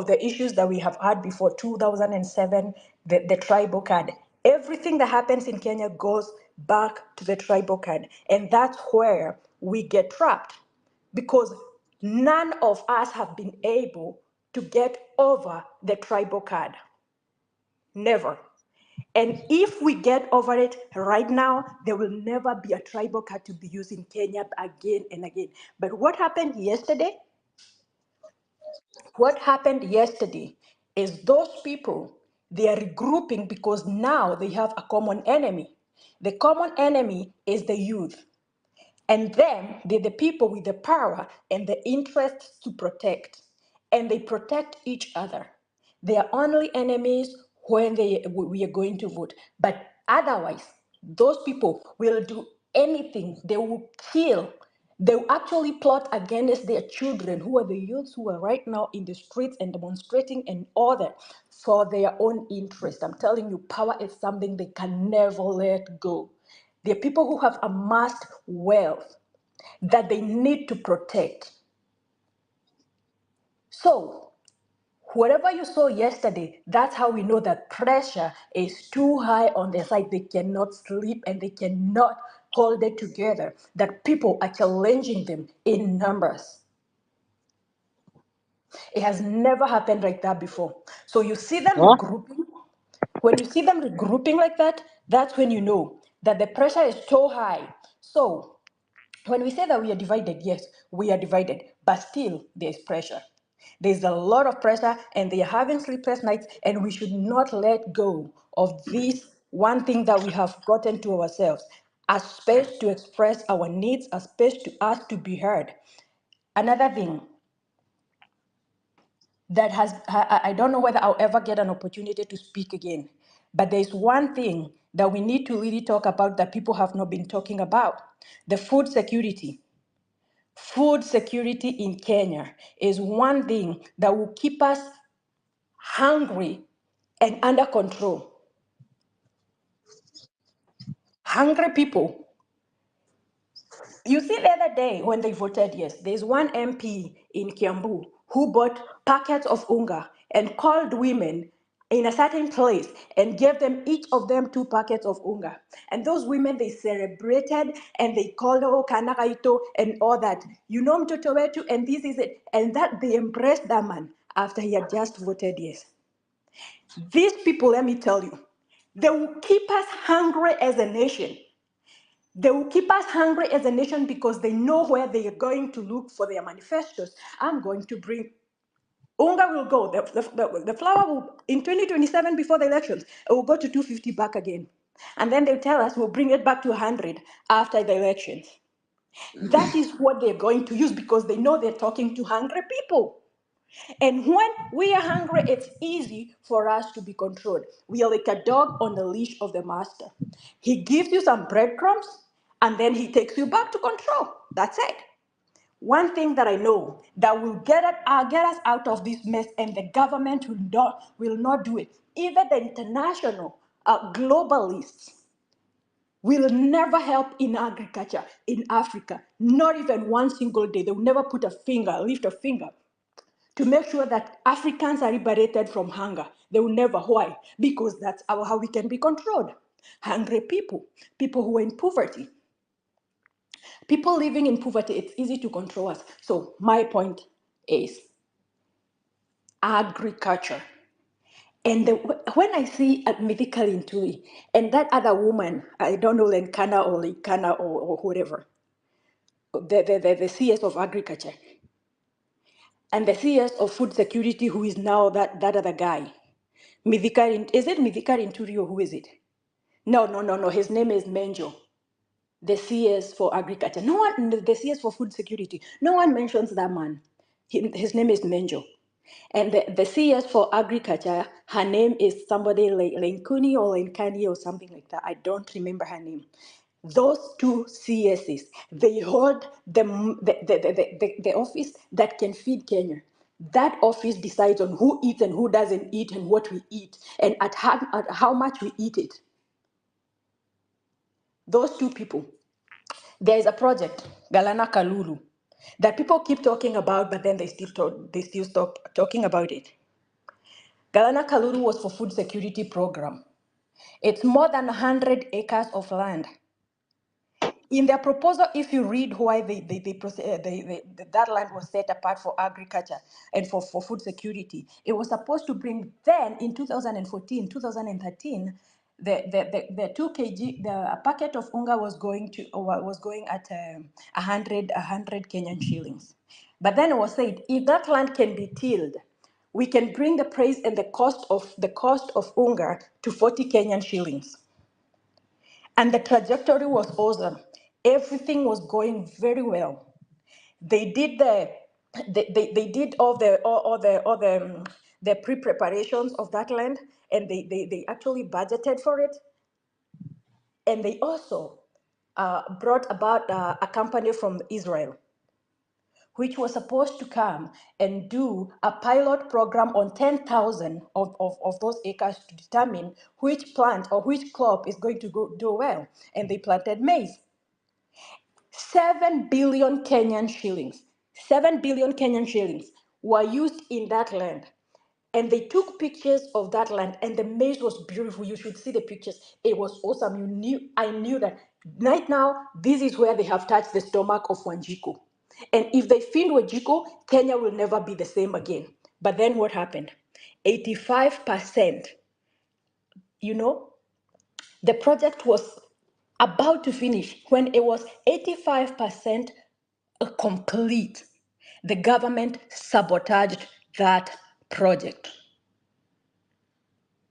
the issues that we have had before 2007, the tribal card. Everything that happens in Kenya goes back to the tribal card, and that's where we get trapped because none of us have been able to get over the tribal card. Never. And if we get over it right now, there will never be a tribal card to be used in Kenya again and again. But what happened yesterday? What happened yesterday is those people, they are regrouping because now they have a common enemy. The common enemy is the youth. And then they're the people with the power and the interest to protect. And they protect each other. They are only enemies when we are going to vote. But otherwise, those people will do anything. They will kill. They will actually plot against their children, who are the youths who are right now in the streets and demonstrating and all that for their own interest. I'm telling you, power is something they can never let go. There are people who have amassed wealth that they need to protect. So, whatever you saw yesterday, that's how we know that pressure is too high on their side. They cannot sleep and they cannot hold it together. That people are challenging them in numbers. It has never happened like that before. So you see them Huh? regrouping. When you see them regrouping like that, that's when you know that the pressure is so high. So when we say that we are divided, yes, we are divided, but still there's pressure. There's a lot of pressure, and they are having sleepless nights, and we should not let go of this one thing that we have gotten to ourselves, a space to express our needs, a space to us to be heard. Another thing, that I don't know whether I'll ever get an opportunity to speak again. But there's one thing that we need to really talk about that people have not been talking about: the food security. Food security in Kenya is one thing that will keep us hungry and under control. Hungry people. You see, the other day when they voted yes, there's one MP in Kiambu who bought packets of unga and called women in a certain place and gave them, each of them, 2 packets of unga. And those women, they celebrated and they called, oh, kanakaito and all that. You know mtoto wetu, and this is it. And that they embraced that man after he had just voted yes. These people, let me tell you, they will keep us hungry as a nation. They will keep us hungry as a nation because they know where they are going to look for their manifestos. I'm going to bring, Unga will go, the flour will, in 2027 before the elections, it will go to 250 back again. And then they'll tell us we'll bring it back to 100 after the elections. That is what they're going to use because they know they're talking to hungry people. And when we are hungry, it's easy for us to be controlled. We are like a dog on the leash of the master. He gives you some breadcrumbs and then he takes you back to control. That's it. One thing that I know that will get us out of this mess, and the government will not do it. Even the international globalists will never help in agriculture in Africa. Not even one single day. They will never lift a finger to make sure that Africans are liberated from hunger. They will never. Why? Because that's how we can be controlled. Hungry people, people who are in poverty, people living in poverty, it's easy to control us. So my point is agriculture. And when I see Mythical Intui and that other woman, I don't know, Lenkana or Lenkana or whatever, the CS of agriculture, and the CS of food security, who is now that other guy, is it Mythical Intui or who is it? No. His name is Menjo, the CS for agriculture. No one, the CS for food security. No one mentions that man. His name is Menjo. And the CS for agriculture, her name is somebody like Lenkuni or Lenkani or something like that. I don't remember her name. Those 2 CSs, they hold the office that can feed Kenya. That office decides on who eats and who doesn't eat and what we eat and at how much we eat it. Those 2 people. There is a project, Galana Kalulu, that people keep talking about, but then they still stop talking about it. Galana Kalulu was for food security program. It's more than 100 acres of land. In their proposal, if you read why that land was set apart for agriculture and for food security, it was supposed to bring then in 2014, 2013, the 2 kg, a packet of unga was going at 100 Kenyan shillings. But then it was said, if that land can be tilled, we can bring the price and the cost of unga to 40 Kenyan shillings. And the trajectory was awesome. Everything was going very well. They did they did all the pre-preparations of that land, and they actually budgeted for it. And they also brought about a company from Israel, which was supposed to come and do a pilot program on 10,000 of those acres to determine which plant or which crop is going to do well. And they planted maize. 7 billion Kenyan shillings, 7 billion Kenyan shillings were used in that land. And they took pictures of that land, and the maize was beautiful. You should see the pictures. It was awesome. I knew that right now, this is where they have touched the stomach of Wanjiku. And if they feed Wanjiku, Kenya will never be the same again. But then what happened? 85%, the project was about to finish. When it was 85% complete, the government sabotaged that project.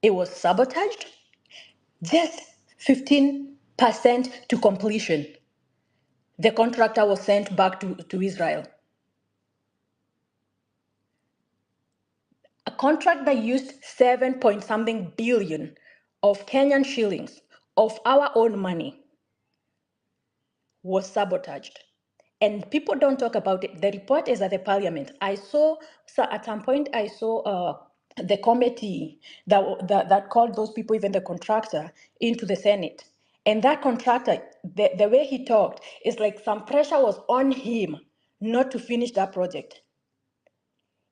It was sabotaged, just 15% to completion. The contractor was sent back to Israel. A contract that used 7 point something billion of Kenyan shillings of our own money was sabotaged. And people don't talk about it. The report is at the parliament. I saw, so at some point, I saw the committee that called those people, even the contractor, into the Senate. And that contractor, the way he talked, is like some pressure was on him not to finish that project.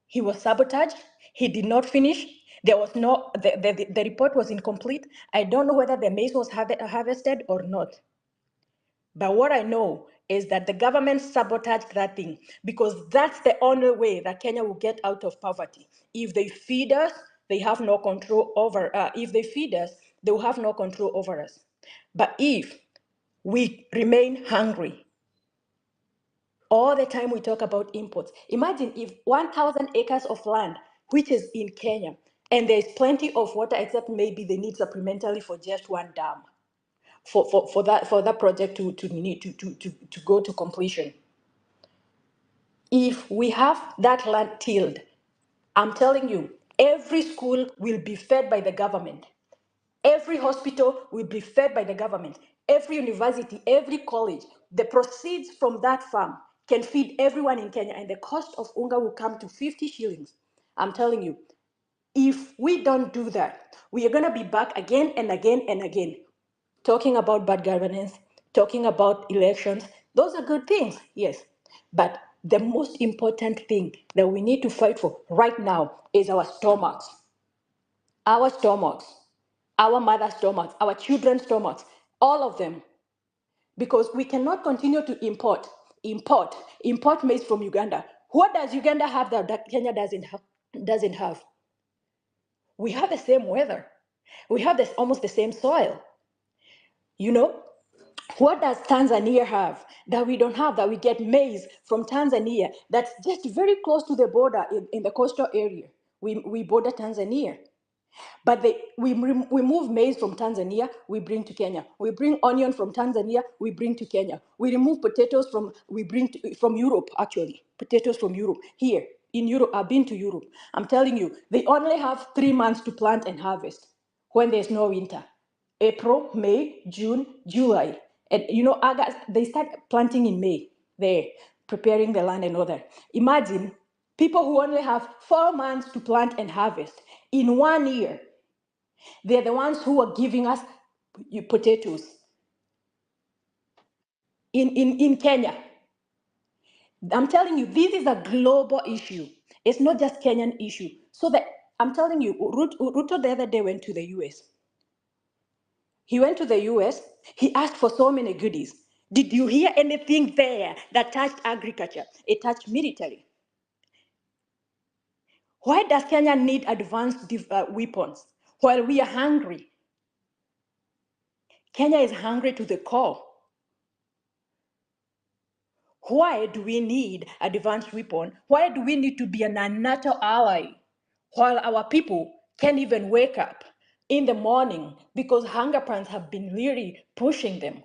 He was sabotaged. He did not finish. There was no, the report was incomplete. I don't know whether the maize was harvested or not. But what I know is that the government sabotaged that thing because that's the only way that Kenya will get out of poverty. If they feed us, they have no control over. If they feed us, they will have no control over us. But if we remain hungry, all the time we talk about imports. Imagine if 1,000 acres of land, which is in Kenya, and there's plenty of water, except maybe they need supplementally for just one dam for that project to go to completion. If we have that land tilled, I'm telling you, every school will be fed by the government. Every hospital will be fed by the government. Every university, every college, the proceeds from that farm can feed everyone in Kenya, and the cost of unga will come to 50 shillings. I'm telling you, if we don't do that, we are going to be back again and again and again talking about bad governance, talking about elections. Those are good things, yes. But the most important thing that we need to fight for right now is our stomachs. Our stomachs, our mother's stomachs, our children's stomachs, all of them. Because we cannot continue to import maize from Uganda. What does Uganda have that Kenya doesn't have? We have the same weather. We have almost the same soil. You know, what does Tanzania have that we don't have, that we get maize from Tanzania that's just very close to the border in the coastal area? We border Tanzania. But we move maize from Tanzania, we bring to Kenya. We bring onion from Tanzania, we bring to Kenya. We remove potatoes from Europe, actually. Potatoes from Europe. Here, in Europe, I've been to Europe. I'm telling you, they only have 3 months to plant and harvest when there's no winter. April, May, June, July. And August, they start planting in May, there, preparing the land and all that. Imagine people who only have 4 months to plant and harvest in 1 year. They're the ones who are giving us potatoes in Kenya. I'm telling you, this is a global issue. It's not just Kenyan issue. So that I'm telling you, Ruto the other day went to the US. He went to the US, he asked for so many goodies. Did you hear anything there that touched agriculture? It touched military. Why does Kenya need advanced weapons while we are hungry? Kenya is hungry to the core. Why do we need advanced weapon? Why do we need to be a NATO ally while our people can't even wake up in the morning because hunger pangs have been really pushing them?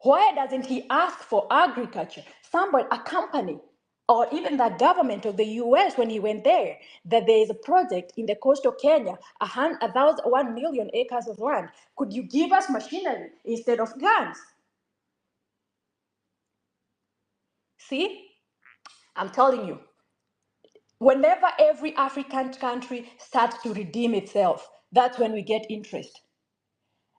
Why doesn't he ask for agriculture? Somebody, a company, or even the government of the US when he went there, that there is a project in the coastal Kenya, 1 million acres of land. Could you give us machinery instead of guns? See, I'm telling you, whenever every African country starts to redeem itself, that's when we get interest.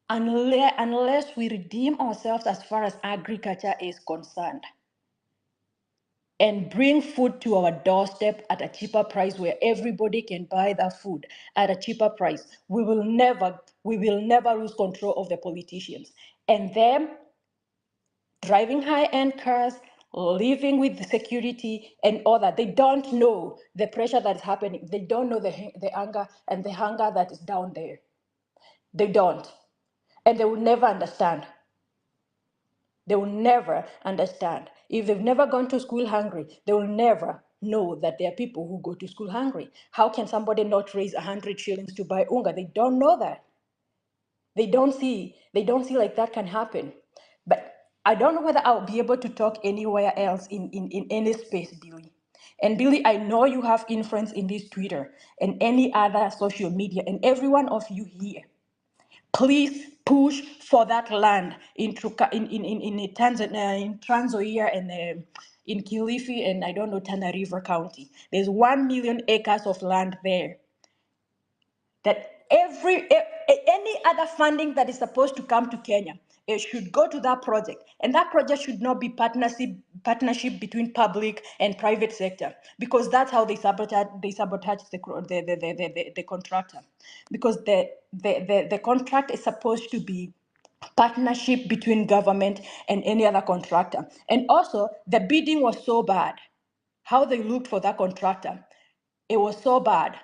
Unless we redeem ourselves as far as agriculture is concerned and bring food to our doorstep at a cheaper price where everybody can buy that food at a cheaper price, we will never lose control of the politicians. And them driving high-end cars, living with security and all that. They don't know the pressure that is happening. They don't know the anger and the hunger that is down there. They don't. And they will never understand. They will never understand. If they've never gone to school hungry, they will never know that there are people who go to school hungry. How can somebody not raise 100 shillings to buy unga? They don't know that. They don't see like that can happen. But I don't know whether I'll be able to talk anywhere else in any space, Billy. And Billy, I know you have influence in this Twitter and any other social media, and every one of you here. Please push for that land in Tanzania, in Trans Nzoia, and in Kilifi, and I don't know, Tana River County. There's 1 million acres of land there. That any other funding that is supposed to come to Kenya, it should go to that project, and that project should not be partnership between public and private sector, because that's how they sabotage the contractor, because the contract is supposed to be partnership between government and any other contractor. And also the bidding was so bad, how they looked for that contractor, it was so bad.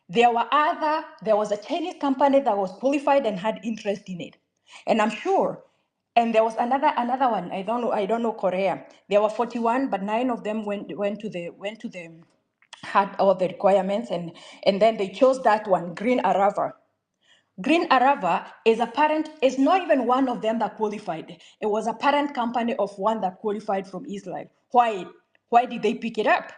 There was a Chinese company that was qualified and had interest in it. And I'm sure, and there was another one, I don't know Korea. There were 41, but 9 of them went to the had all the requirements, and then they chose that one, Green Arava. Green Arava is not even one of them that qualified. It was a parent company of one that qualified from Israel. Why? Why did they pick it up?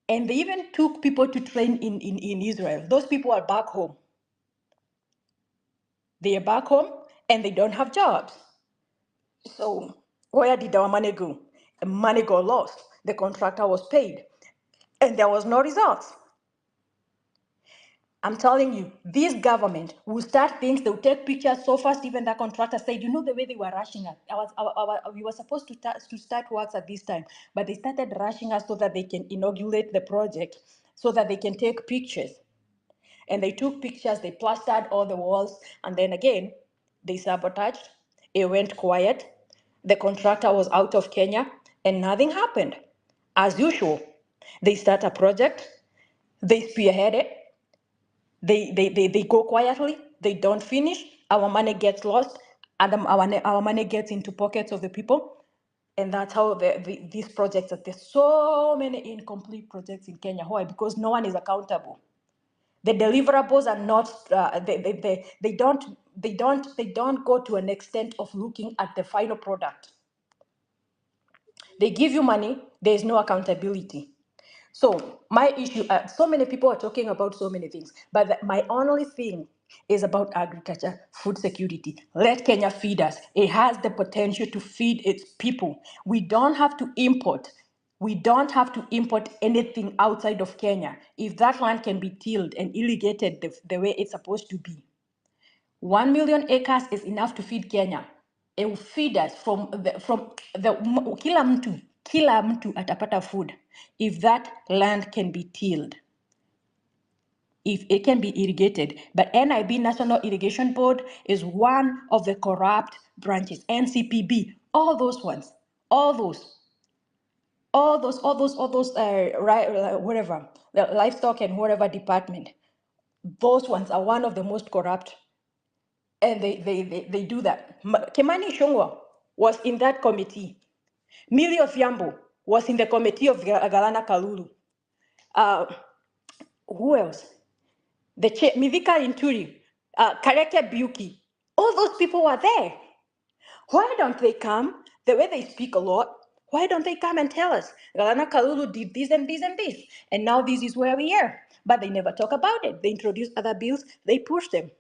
And they even took people to train in Israel. Those people are back home. They are back home and they don't have jobs. So where did our money go? The money got lost. The contractor was paid and there was no results. I'm telling you, this government will start things, they'll take pictures so fast, even the contractor said, you know the way they were rushing us. We were supposed to start works at this time, but they started rushing us so that they can inaugurate the project, so that they can take pictures. And they took pictures, they plastered all the walls, and then again, they sabotaged. It went quiet. The contractor was out of Kenya, and nothing happened. As usual, they start a project, they spearhead it, they go quietly, they don't finish, our money gets lost, and our money gets into pockets of the people. And that's how these projects are. There's so many incomplete projects in Kenya. Why? Because no one is accountable. The deliverables are not. They don't go to an extent of looking at the final product. They give you money. There is no accountability. So my issue, so many people are talking about so many things, but my only thing is about agriculture, food security. Let Kenya feed us. It has the potential to feed its people. We don't have to import. We don't have to import anything outside of Kenya if that land can be tilled and irrigated the way it's supposed to be. 1 million acres is enough to feed Kenya. It will feed us from the kila mtu atapata food if that land can be tilled, if it can be irrigated. But NIB, National Irrigation Board, is one of the corrupt branches. NCPB, all those ones, whatever, the livestock and whatever department, those ones are one of the most corrupt. And they do that. Kimani Ichung'wah was in that committee. Millie Odhiambo was in the committee of Galana Kalulu. Who else? Mivika Inturi, Kareke Buki. All those people were there. Why don't they come? The way they speak a lot, why don't they come and tell us? Galana Kalulu did this and this and this, and now this is where we are. But they never talk about it. They introduce other bills, they push them.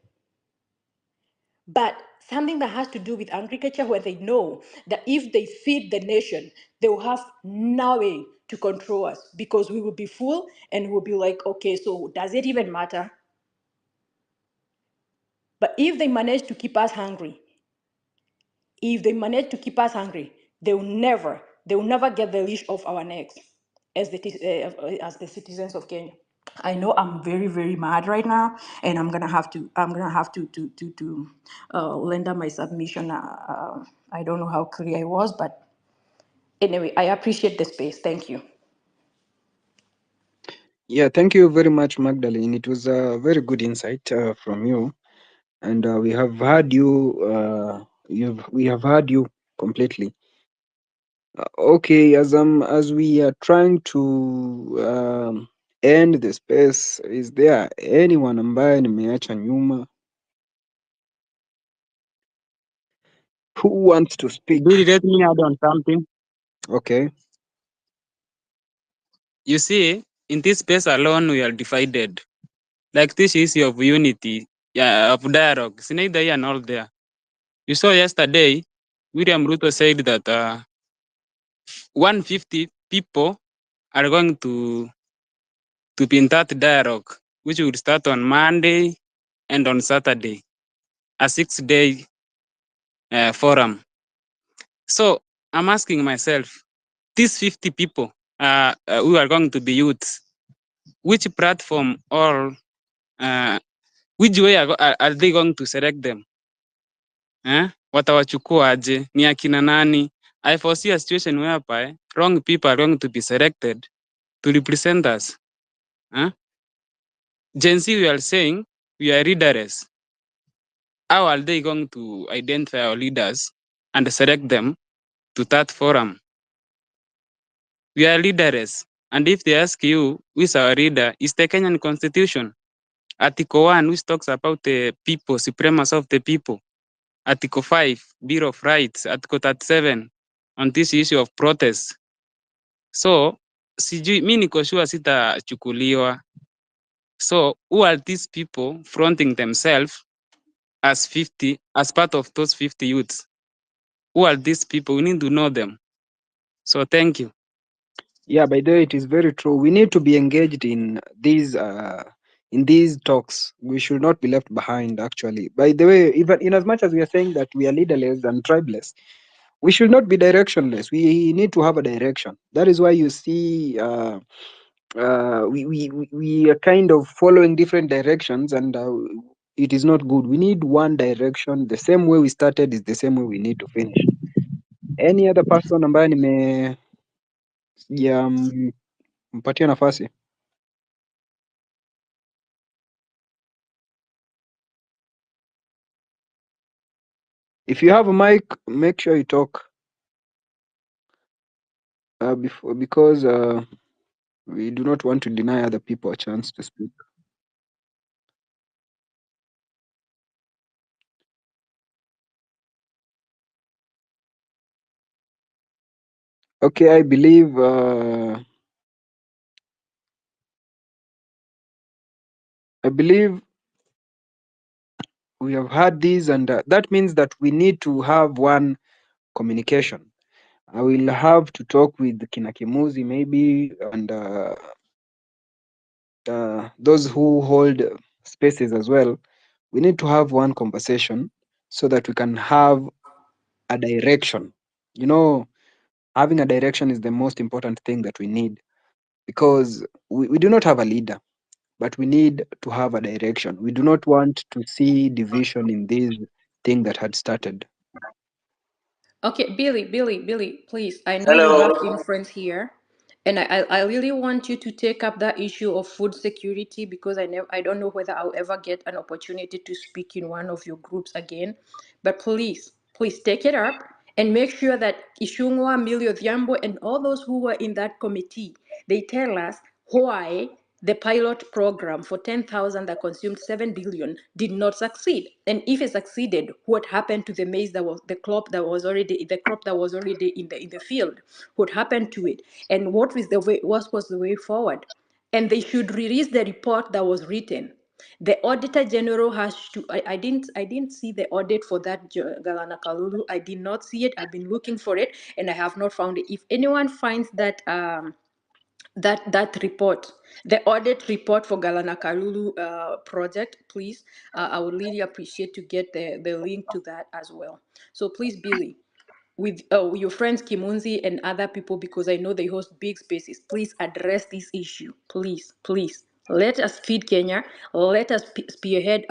But something that has to do with agriculture, where they know that if they feed the nation, they will have no way to control us, because we will be full and we'll be like, okay, so does it even matter? But if they manage to keep us hungry, they will never get the leash off our necks as the citizens of Kenya. I know I'm very, very mad right now, and I'm gonna have to render my submission. I don't know how clear I was, but anyway, I appreciate the space. Thank you. Yeah, thank you very much, Magdalene. It was a very good insight from you, and we have heard you. We have heard you completely. Okay, as we are trying to end the space, is there anyone ambaye nimeacha nyuma who wants to speak? Billy, let me add on something. Okay. you see, in this space alone, we are divided. Like this issue of unity, of dialogue, it's neither here nor there. You saw yesterday, William Ruto said that 150 people are going to be in that dialogue, which will start on Monday and on Saturday, a 6-day forum. So I'm asking myself, these 50 people who are going to be youths, which platform or which way are they going to select them? Watawachukua aje? Ni akina nani? I foresee a situation whereby wrong people are going to be selected to represent us. Gen Z, we are saying we are leaderless. How are they going to identify our leaders and select them to that forum? We are leaderless. And if they ask you, who is our leader, it's the Kenyan Constitution. Article 1, which talks about the people, supremacy of the people. Article 5, Bill of Rights. Article 37, on this issue of protest. So, sijui, mi niko sure sitachukuliwa. So, who are these people fronting themselves as part of those 50 youths? Who are these people? We need to know them. So, thank you. Yeah, by the way, it is very true. We need to be engaged in these talks. We should not be left behind, actually. By the way, even in as much as we are saying that we are leaderless and tribeless, we should not be directionless. We need to have a direction. That is why you see we are kind of following different directions, and it is not good. We need one direction. The same way we started is the same way we need to finish. Any other person ambaye mpatia nafasi? If you have a mic, make sure you talk because we do not want to deny other people a chance to speak. Okay, I believe we have had these, and that means that we need to have one communication. I will have to talk with Kina Kimuzi maybe, and those who hold spaces as well. We need to have one conversation so that we can have a direction. You know, having a direction is the most important thing that we need, because we do not have a leader, but we need to have a direction. We do not want to see division in this thing that had started. Okay, Billy, please. I know you have Hello. influence here, and I really want you to take up that issue of food security, because I don't know whether I'll ever get an opportunity to speak in one of your groups again. But please take it up and make sure that Ishungwa, Milio Dhiambo, and all those who were in that committee, they tell us why the pilot program for 10,000 that consumed 7 billion did not succeed. And if it succeeded, what happened to the maize that was the crop that was already in the field? What happened to it? And what was the way forward? And they should release the report that was written. The Auditor General has to. I didn't see the audit for that Galana Kalulu. I did not see it. I've been looking for it and I have not found it. If anyone finds that that report, the audit report for Galana Kalulu project, please, I would really appreciate to get the link to that as well. So please, Billy, with your friends Kimunzi and other people, because I know they host big spaces, please address this issue. Please. Let us feed Kenya. Let us spearhead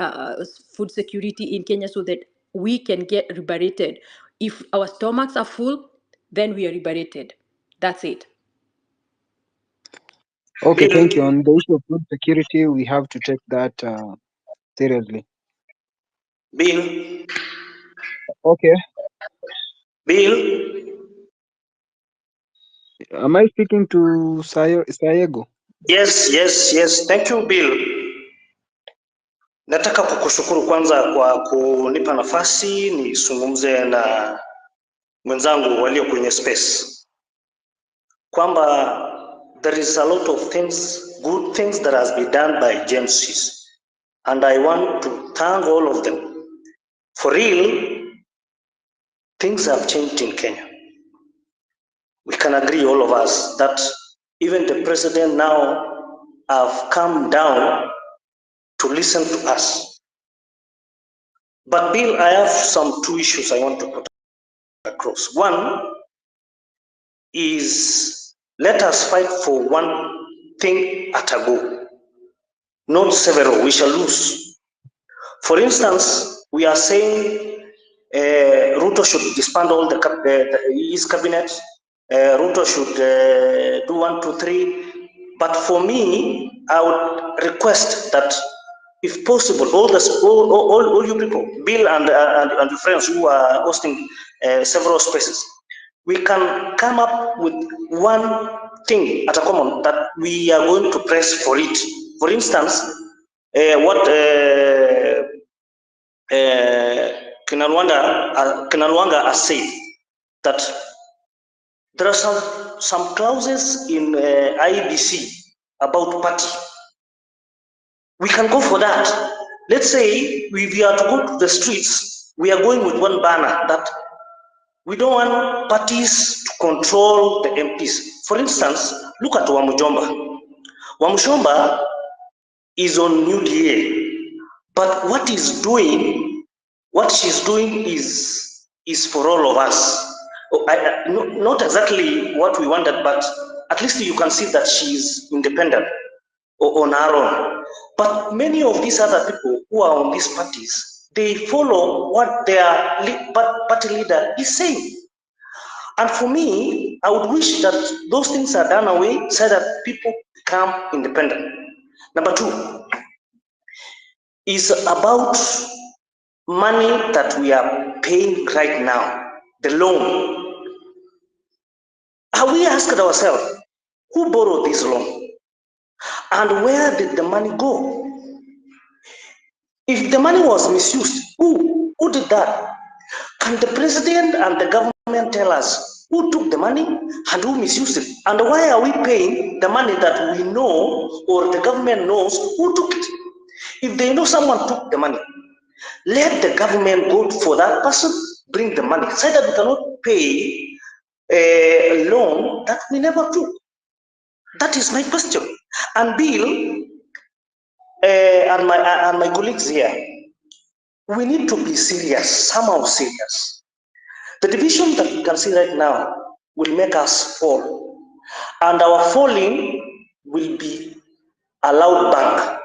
food security in Kenya so that we can get liberated. If our stomachs are full, then we are liberated. That's it. Okay, thank you. Bill, On the issue of food security, we have to take that seriously. Bill, Okay, Bill. am I speaking to Sayego? Yes. Thank you, Bill. Nataka kukushukuru kwanza kwa kunipa nafasi nizungumze na mwenzangu walio kwenye space kwamba there is a lot of things, good things that has been done by agencies, and I want to thank all of them. For real, things have changed in Kenya. We can agree, all of us, that even the president now have come down to listen to us. But Bill, I have some two issues I want to put across. One is, let us fight for one thing at a go, not several. We shall lose. For instance, we are saying Ruto should disband all his cabinet. Ruto should do 1, 2, 3. But for me, I would request that, if possible, all you people, Bill and your friends who are hosting several spaces, we can come up with one thing at a common that we are going to press for it. For instance, what Kinanwanga has said, that there are some clauses in IBC about party. We can go for that. Let's say if we are to go to the streets, we are going with one banner that we don't want parties to control the MPs. For instance, look at Wamujomba. Wamujomba is on UDA, but what she's doing is for all of us. Not exactly what we wanted, but at least you can see that she is independent on her own. But many of these other people who are on these parties, they follow what their party leader is saying. And for me, I would wish that those things are done away so that people become independent. Number two is about money that we are paying right now, the loan. Have we asked ourselves, who borrowed this loan? And where did the money go? If the money was misused, who did that? Can the president and the government tell us who took the money and who misused it? And why are we paying the money that we know, or the government knows who took it? If they know someone took the money, let the government go for that person, bring the money, so that we cannot pay a loan that we never took. That is my question. And Bill and my colleagues here, we need to be serious, somehow serious. The division that we can see right now will make us fall, and our falling will be a loud bang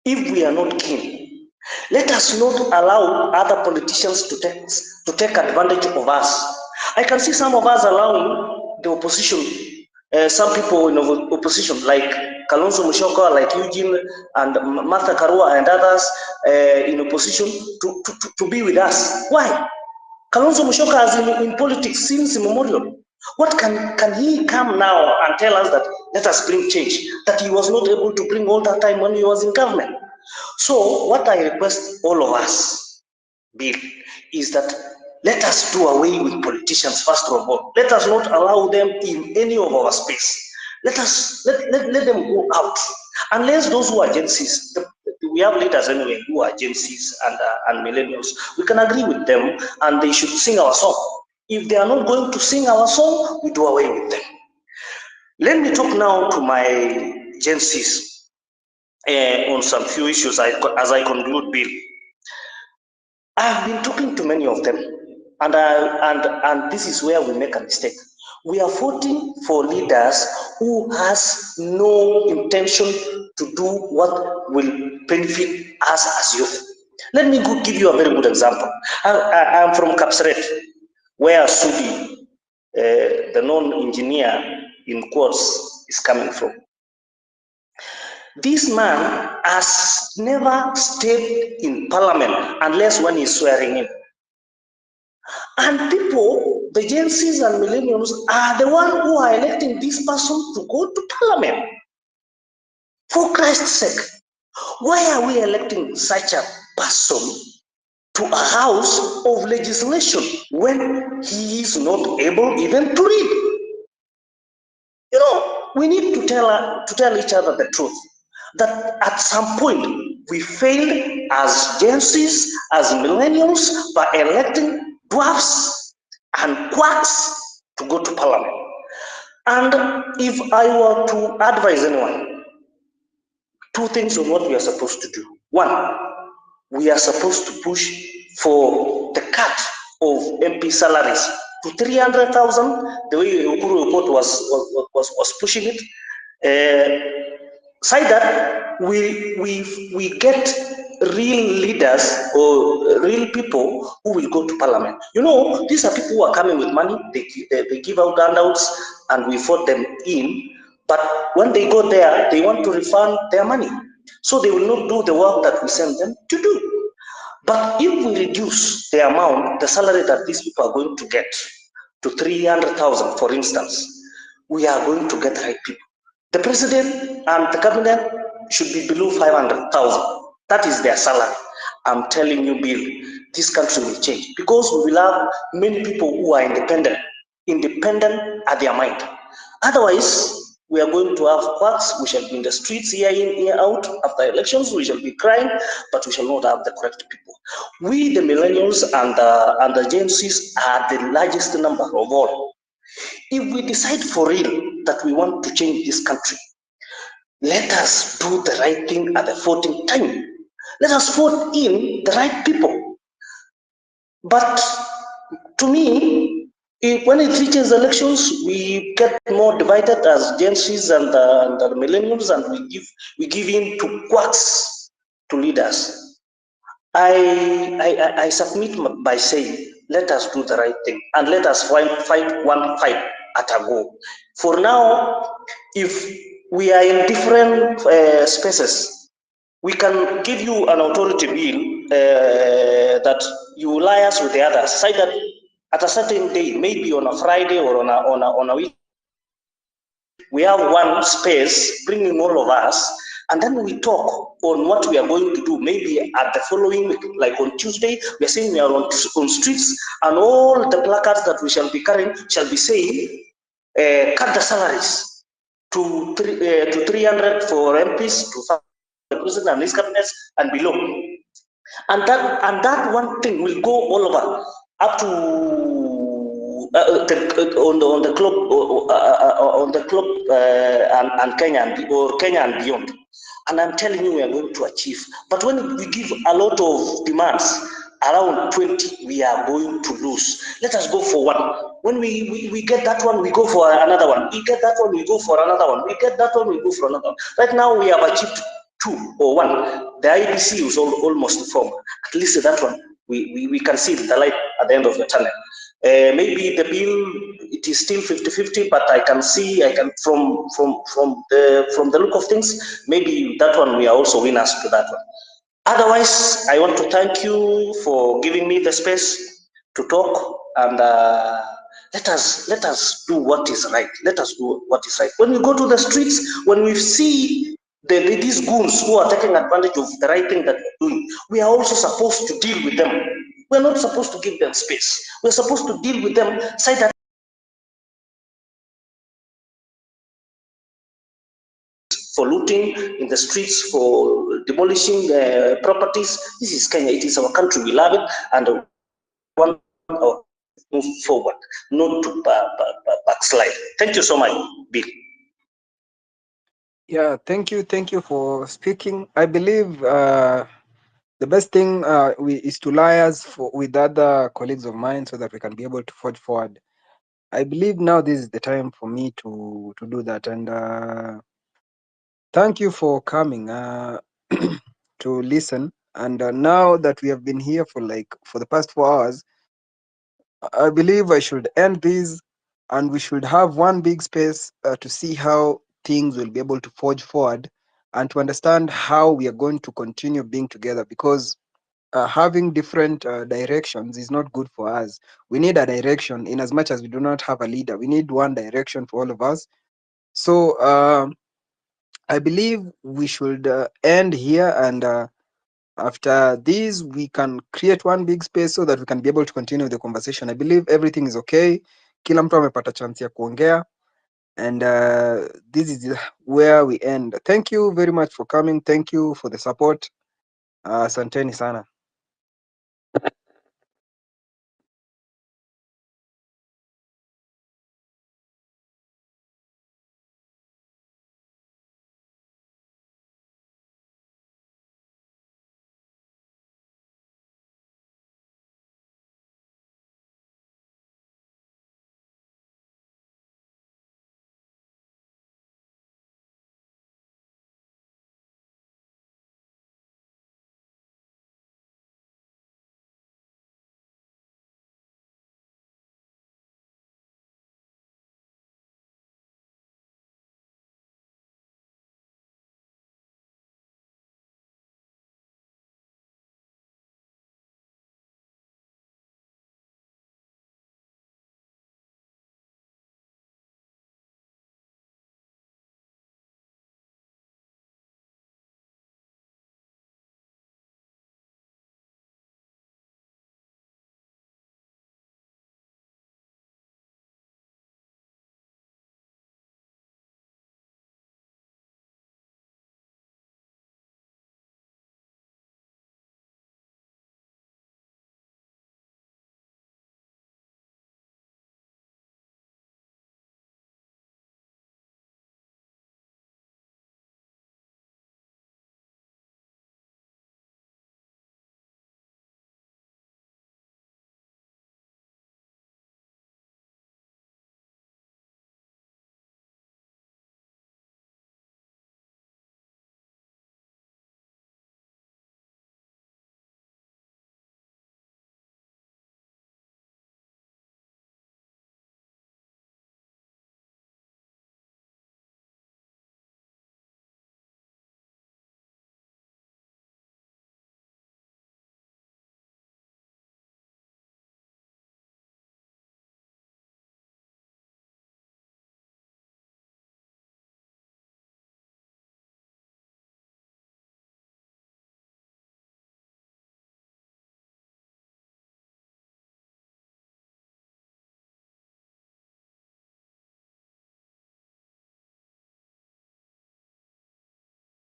if we are not keen. Let us not allow other politicians to take advantage of us. I can see some of us allowing the opposition, some people in opposition like Kalonzo Musyoka, like Eugene and Martha Karua and others in opposition to be with us. Why? Kalonzo Musyoka has been in politics since immemorial. What can he come now and tell us that let us bring change that he was not able to bring all that time when he was in government? So what I request all of us, Bill, is that let us do away with politicians first of all. Let us not allow them in any of our space. Let them go out. Unless those who are agencies, we have leaders anyway who are agencies and millennials. We can agree with them and they should sing our song. If they are not going to sing our song, we do away with them. Let me talk now to my agencies on some few issues as I conclude, Bill. I've been talking to many of them, and this is where we make a mistake. We are voting for leaders who has no intention to do what will benefit us as youth. Let me give you a very good example. I'm from Kapseret, where Sudi, the non-engineer in quotes, is coming from. This man has never stayed in parliament unless when he's swearing in. And people, the agencies and millennials, are the ones who are electing this person to go to parliament. For Christ's sake, why are we electing such a person to a house of legislation when he is not able even to read? You know, we need to tell each other the truth that at some point we failed as Gen Zs, as millennials, by electing dwarfs and quacks to go to parliament. And if I were to advise anyone, two things on what we are supposed to do. One, we are supposed to push for the cut of MP salaries to 300,000, the way Ukuru report was pushing it. Say that we get real leaders or real people who will go to parliament. You know, these are people who are coming with money, they give out handouts and we vote them in, but when they go there, they want to refund their money. So they will not do the work that we send them to do. But if we reduce the amount, the salary that these people are going to get to 300,000, for instance, we are going to get the right people. The president and the cabinet should be below 500,000. That is their salary. I'm telling you, Bill, this country will change because we will have many people who are independent at their mind. Otherwise, we are going to have quacks. We shall be in the streets year in, year out. After elections, we shall be crying, but we shall not have the correct people. We, the millennials and the Gen Zs, are the largest number of all. If we decide for real that we want to change this country, let us do the right thing at the voting time. Let us vote in the right people. But to me, when it reaches elections, we get more divided as Gen Zs and the millennials, and we give in to quacks to leaders. I submit by saying, let us do the right thing and let us fight one fight at a go. For now, if we are in different spaces, we can give you an authority bill that you liaise with the others. Say that at a certain day, maybe on a Friday or on a week, we have one space bringing all of us, and then we talk on what we are going to do. Maybe at the following week, like on Tuesday, we are saying we are on streets, and all the placards that we shall be carrying shall be saying, cut the salaries to 300 for MPs, to the president and his cabinets and below. And that one thing will go all over up to on the club and Kenya or Kenya and beyond. And I'm telling you, we are going to achieve. But when we give a lot of demands, around 20, we are going to lose. Let us go for one. When we get that one, we go for another one. We get that one, we go for another one. We get that one, we go for another one. Right now, we have achieved 2 or 1. The IBC is almost formed. At least that one, we can see the light at the end of the tunnel. Maybe the bill, it is still 50-50, but I can see, from the look of things, maybe that one we are also winners to that one. Otherwise, I want to thank you for giving me the space to talk, and let us do what is right. Let us do what is right. When we go to the streets, when we see these goons who are taking advantage of the right thing that we're doing, we are also supposed to deal with them. We're not supposed to give them space. We're supposed to deal with them, say that for looting in the streets, for demolishing properties. This is Kenya. It is our country. We love it, and we want to move forward, not to backslide. Thank you so much, Bill. Yeah, thank you for speaking. I believe the best thing is to liaise with other colleagues of mine so that we can be able to forge forward. I believe now this is the time for me to do that, and thank you for coming to listen. And now that we have been here for the past 4 hours, I believe I should end this, and we should have one big space to see how things will be able to forge forward and to understand how we are going to continue being together, because having different directions is not good for us. We need a direction. In as much as we do not have a leader, we need one direction for all of us. So I believe we should end here, and after this we can create one big space so that we can be able to continue the conversation. I believe everything is okay. Kila mtu amepata chance ya kuongea. And this is where we end. Thank you very much for coming. Thank you for the support. Asanteni sana.